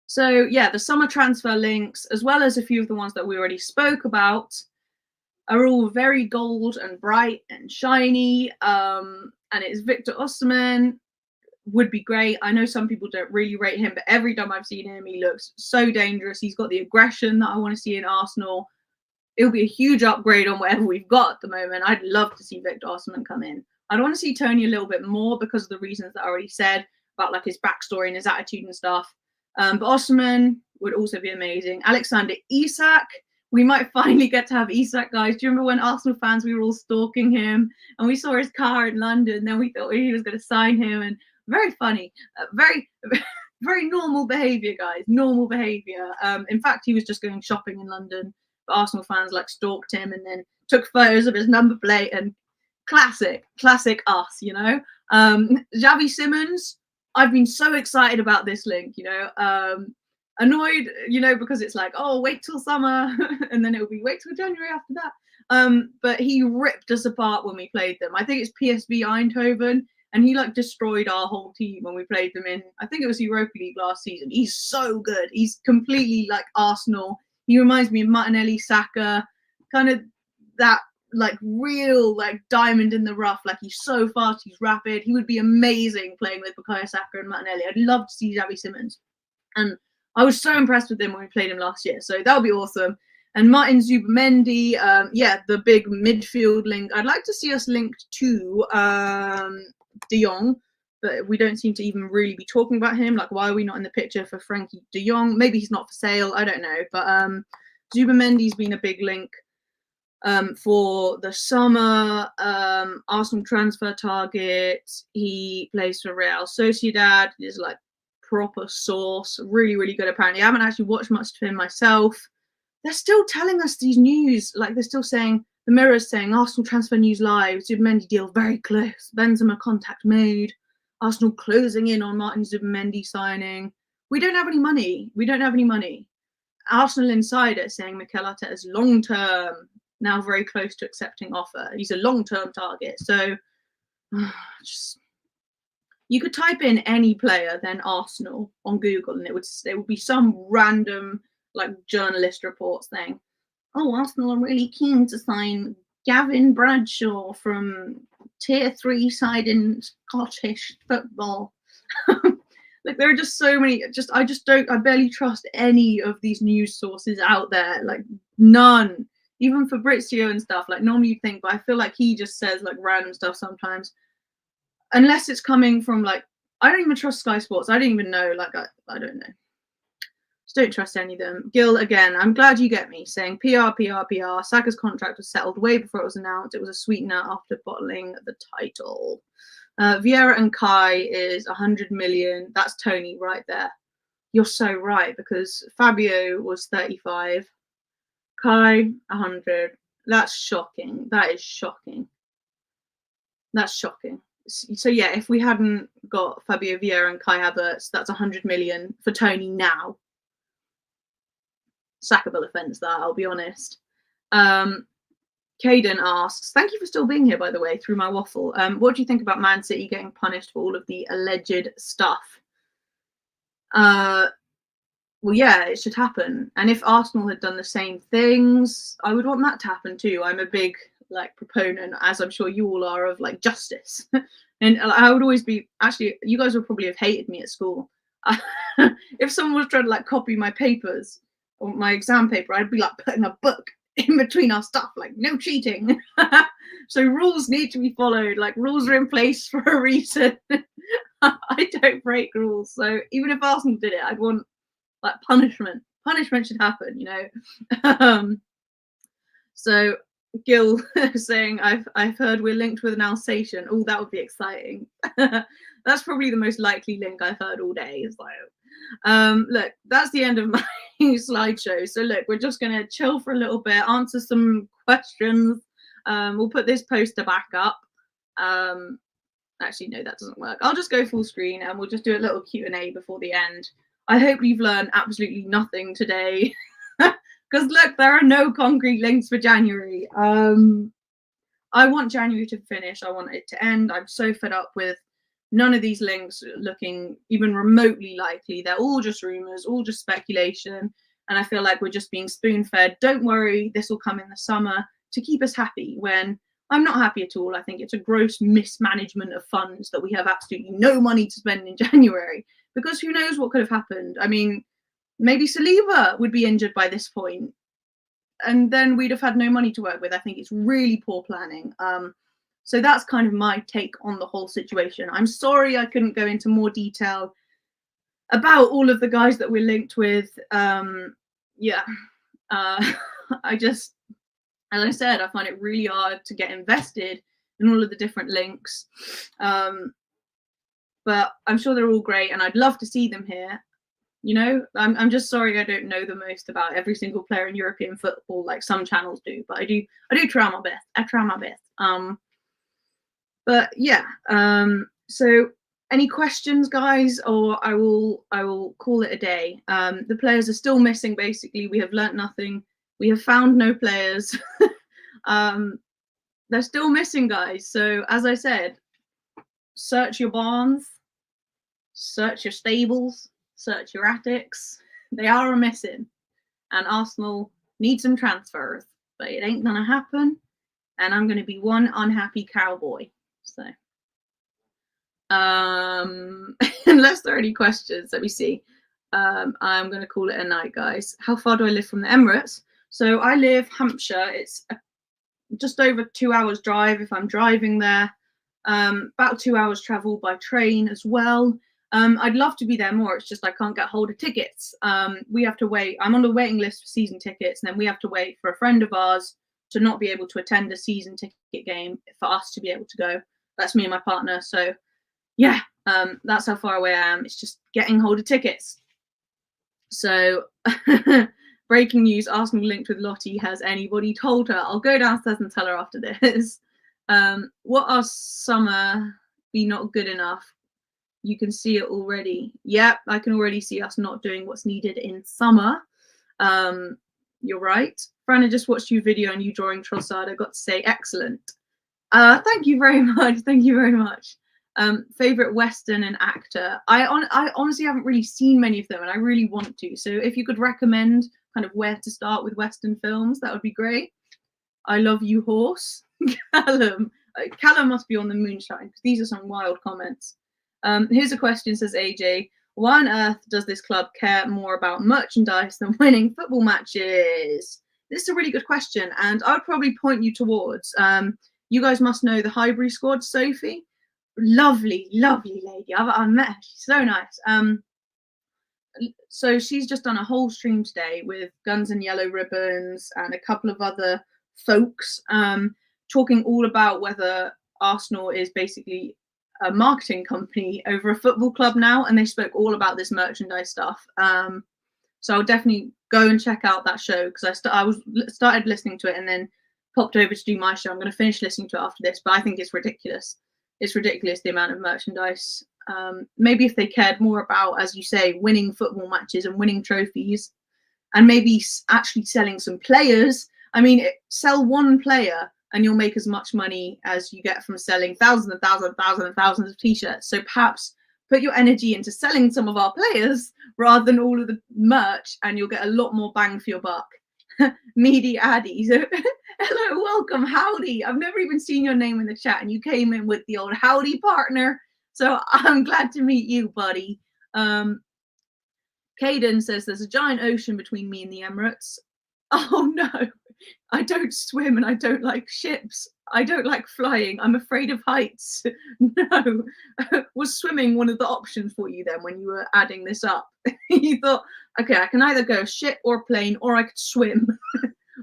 So, yeah, the summer transfer links, as well as a few of the ones that we already spoke about, are all very gold and bright and shiny. And it's Victor Osimhen, would be great. I know some people don't really rate him, but every time I've seen him, he looks so dangerous. He's got the aggression that I want to see in Arsenal. It'll be a huge upgrade on whatever we've got at the moment. I'd love to see Victor Osimhen come in. I'd want to see Toney a little bit more because of the reasons that I already said about like his backstory and his attitude and stuff. But Osimhen would also be amazing. Alexander Isak. We might finally get to have Isak, guys. Do you remember when Arsenal fans, we were all stalking him and we saw his car in London? Then we thought he was going to sign him, and very funny, very normal behaviour, guys. Normal behaviour. In fact, he was just going shopping in London, but Arsenal fans like stalked him and then took photos of his number plate, and classic us, you know. Xavi Simons. I've been so excited about this link, you know. Annoyed, you know, because it's like, oh, wait till summer, and then it'll be wait till January after that. But he ripped us apart when we played them. I think it's PSV Eindhoven, and he like destroyed our whole team when we played them in, I think it was Europa League last season. He's so good. He's completely like Arsenal. He reminds me of Martinelli, Saka, kind of that like real like diamond in the rough. Like, he's so fast, he's rapid. He would be amazing playing with Bukayo Saka and Martinelli. I'd love to see Xavi Simons, and I was so impressed with him when we played him last year, so that would be awesome. And Martin Zubimendi, yeah, the big midfield link. I'd like to see us linked to De Jong, but we don't seem to even really be talking about him. Like, why are we not in the picture for Frankie De Jong? Maybe he's not for sale, I don't know. But Zubimendi's been a big link for the summer. Arsenal transfer target. He plays for Real Sociedad. Is like proper source, really good apparently. I haven't actually watched much of him myself. They're still telling us these news, like they're still saying, the Mirror's saying Arsenal transfer news live, Zubimendi deal very close, Benzema contact made, Arsenal closing in on Martin Zubimendi signing. We don't have any money. Arsenal Insider saying Mikel Arteta is long-term, now very close to accepting offer. He's a long-term target. So just, you could type in any player, then Arsenal on Google, and it would be some random like journalist reports saying, oh, Arsenal are really keen to sign Gavin Bradshaw from Tier 3 side in Scottish football. Like, there are just so many. I barely trust any of these news sources out there. Like, none. Even Fabrizio and stuff. Like, normally you'd think, but I feel like he just says like random stuff sometimes. Unless it's coming from like, I don't even trust Sky Sports. I don't even know. Like, I don't know. Just don't trust any of them. Gil, again, I'm glad you get me, saying PR. Saka's contract was settled way before it was announced. It was a sweetener after bottling the title. Vieira and Kai is 100 million. That's Toney right there. You're so right, because Fabio was 35. Kai, 100. That's shocking. That is shocking. That's shocking. So yeah, if we hadn't got Fabio Vieira and Kai Havertz, that's 100 million for Toney now. Sackable offence, that, I'll be honest. Caden asks, thank you for still being here, by the way, through my waffle. What do you think about Man City getting punished for all of the alleged stuff? Well, yeah, it should happen. And if Arsenal had done the same things, I would want that to happen too. I'm a big like proponent, as I'm sure you all are, of like justice. And I would always be, actually, you guys would probably have hated me at school. If someone was trying to like copy my papers or my exam paper, I'd be like putting a book in between our stuff, like no cheating. So rules need to be followed. Like, rules are in place for a reason. I don't break rules. So even if Arsenal did it, I'd want like punishment. Punishment should happen, you know. So Gil saying, I've heard we're linked with an Alsatian. Oh, that would be exciting. That's probably the most likely link I've heard all day. So look, that's the end of my slideshow. So look, we're just gonna chill for a little bit, answer some questions. We'll put this poster back up. Actually, no, that doesn't work. I'll just go full screen and we'll just do a little Q&A before the end. I hope you've learned absolutely nothing today. Because look, there are no concrete links for January. I want January to finish. I want it to end. I'm so fed up with none of these links looking even remotely likely. They're all just rumors, all just speculation. And I feel like we're just being spoon-fed. Don't worry, this will come in the summer to keep us happy, when I'm not happy at all. I think it's a gross mismanagement of funds that we have absolutely no money to spend in January, because who knows what could have happened. I mean, maybe Saliba would be injured by this point, and then we'd have had no money to work with. I think it's really poor planning. So that's kind of my take on the whole situation. I'm sorry I couldn't go into more detail about all of the guys that we're linked with. I just, as I said, I find it really hard to get invested in all of the different links. But I'm sure they're all great, and I'd love to see them here. You know, I'm just sorry I don't know the most about every single player in European football like some channels do, but I do try my best. I try my best. But yeah, so any questions, guys, or I will call it a day. The players are still missing, basically. We have learnt nothing. We have found no players. They're still missing, guys. So as I said, search your barns, search your stables, search your attics. They are missing, and Arsenal need some transfers, but it ain't gonna happen, and I'm gonna be one unhappy cowboy. So unless there are any questions, let me see. I'm gonna call it a night, guys. How far do I live from the Emirates? So I live Hampshire. It's just over 2 hours drive if I'm driving there. About 2 hours travel by train as well. I'd love to be there more. It's just I can't get hold of tickets. We have to wait. I'm on the waiting list for season tickets, and then we have to wait for a friend of ours to not be able to attend a season ticket game for us to be able to go. That's me and my partner. So yeah, that's how far away I am. It's just getting hold of tickets. So breaking news, Arsenal linked with Lottie. Has anybody told her? I'll go downstairs and tell her after this. What are summer be not good enough? You can see it already. Yep, I can already see us not doing what's needed in summer. You're right. Fran, I just watched your video on you drawing Trossard. I got to say, excellent. Thank you very much. Thank you very much. Favorite Western and actor? I honestly haven't really seen many of them, and I really want to. So if you could recommend kind of where to start with Western films, that would be great. I love you, horse. Callum. Callum must be on the moonshine because these are some wild comments. Here's a question, says AJ. Why on earth does this club care more about merchandise than winning football matches? This is a really good question, and I'd probably point you towards. You guys must know the Highbury squad, Sophie. Lovely, lovely lady. I've met her. She's so nice. So she's just done a whole stream today with Guns and Yellow Ribbons and a couple of other folks, talking all about whether Arsenal is basically a marketing company over a football club now, and they spoke all about this merchandise stuff. So I'll definitely go and check out that show because I started listening to it and then popped over to do my show. I'm going to finish listening to it after this, but I think it's ridiculous. It's ridiculous the amount of merchandise. Maybe if they cared more about, as you say, winning football matches and winning trophies, and maybe actually selling some players. I mean, sell one player and you'll make as much money as you get from selling thousands and thousands and thousands and thousands of t-shirts. So perhaps put your energy into selling some of our players rather than all of the merch, and you'll get a lot more bang for your buck. Meaty Addy. So, hello, welcome, howdy. I've never even seen your name in the chat, and you came in with the old howdy partner. So I'm glad to meet you, buddy. Caden says there's a giant ocean between me and the Emirates. Oh no, I don't swim and I don't like ships. I don't like flying. I'm afraid of heights. No. Was swimming one of the options for you then when you were adding this up? You thought, okay, I can either go ship or plane or I could swim.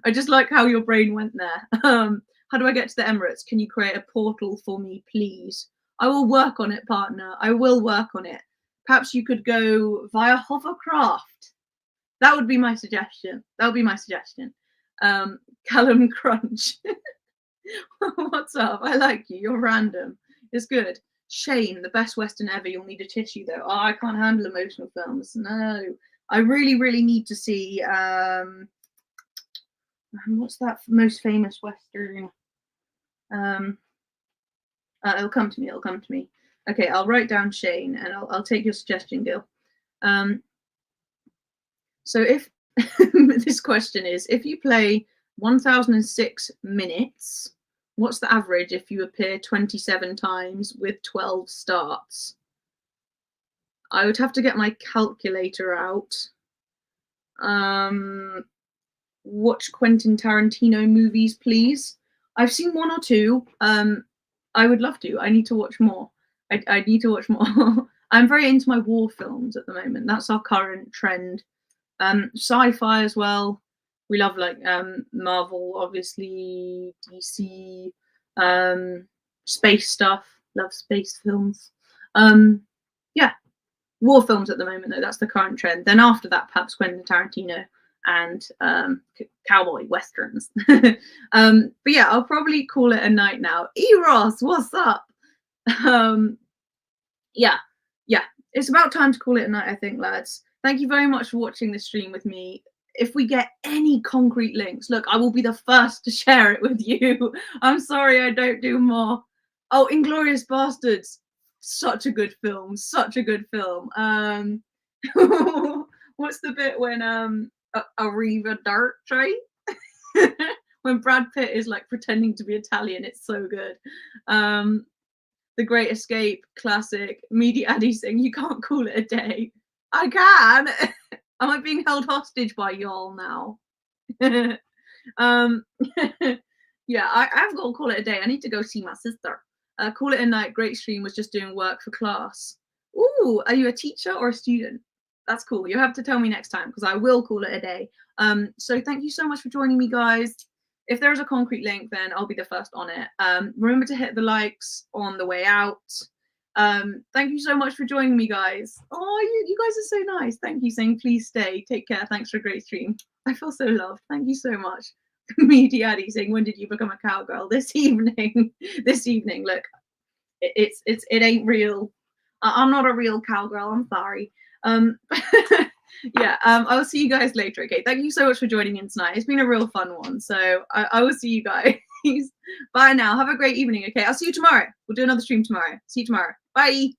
I just like how your brain went there. How do I get to the Emirates? Can you create a portal for me, please? I will work on it, partner. I will work on it. Perhaps you could go via hovercraft. That would be my suggestion. That would be my suggestion. Callum Crunch. What's up? I like you. You're random. It's good. Shane, the best Western ever. You'll need a tissue though. Oh, I can't handle emotional films. No. I really, really need to see what's that most famous Western? It'll come to me. It'll come to me. Okay, I'll write down Shane and I'll take your suggestion, Gil. So if this question is, if you play 1006 minutes, what's the average if you appear 27 times with 12 starts? I would have to get my calculator out. Watch Quentin Tarantino movies, please. I've seen one or two. I would love to. I need to watch more. I need to watch more. I'm very into my war films at the moment. That's our current trend. Sci-fi as well. We love like Marvel, obviously, DC, space stuff. Love space films. Yeah, war films at the moment though. That's the current trend. Then after that, perhaps Quentin Tarantino and cowboy westerns. But yeah, I'll probably call it a night now. Eros, what's up? Yeah, it's about time to call it a night, I think, lads. Thank you very much for watching this stream with me. If we get any concrete links, look, I will be the first to share it with you. I'm sorry I don't do more. Oh, Inglourious Bastards. Such a good film. Such a good film. What's the bit when Arrivederci? When Brad Pitt is like pretending to be Italian. It's so good. The Great Escape, classic. Meaty Addy saying, you can't call it a day. I can. Am I being held hostage by y'all now? Yeah, I've got to call it a day. I need to go see my sister. Call it a night. Great stream. Was just doing work for class. Ooh, are you a teacher or a student? That's cool. You'll have to tell me next time because I will call it a day. So thank you so much for joining me, guys. If there's a concrete link, then I'll be the first on it. Remember to hit the likes on the way out. Thank you so much for joining me, guys. Oh, you guys are so nice. Thank you, saying please stay. Take care. Thanks for a great stream. I feel so loved. Thank you so much. Meaty Addy saying, when did you become a cowgirl? This evening. This evening. Look, it ain't real. I'm not a real cowgirl. I'm sorry. Yeah, I'll see you guys later. Okay, thank you so much for joining in tonight. It's been a real fun one. So I will see you guys. Bye now. Have a great evening. Okay, I'll see you tomorrow. We'll do another stream tomorrow. See you tomorrow. Bye.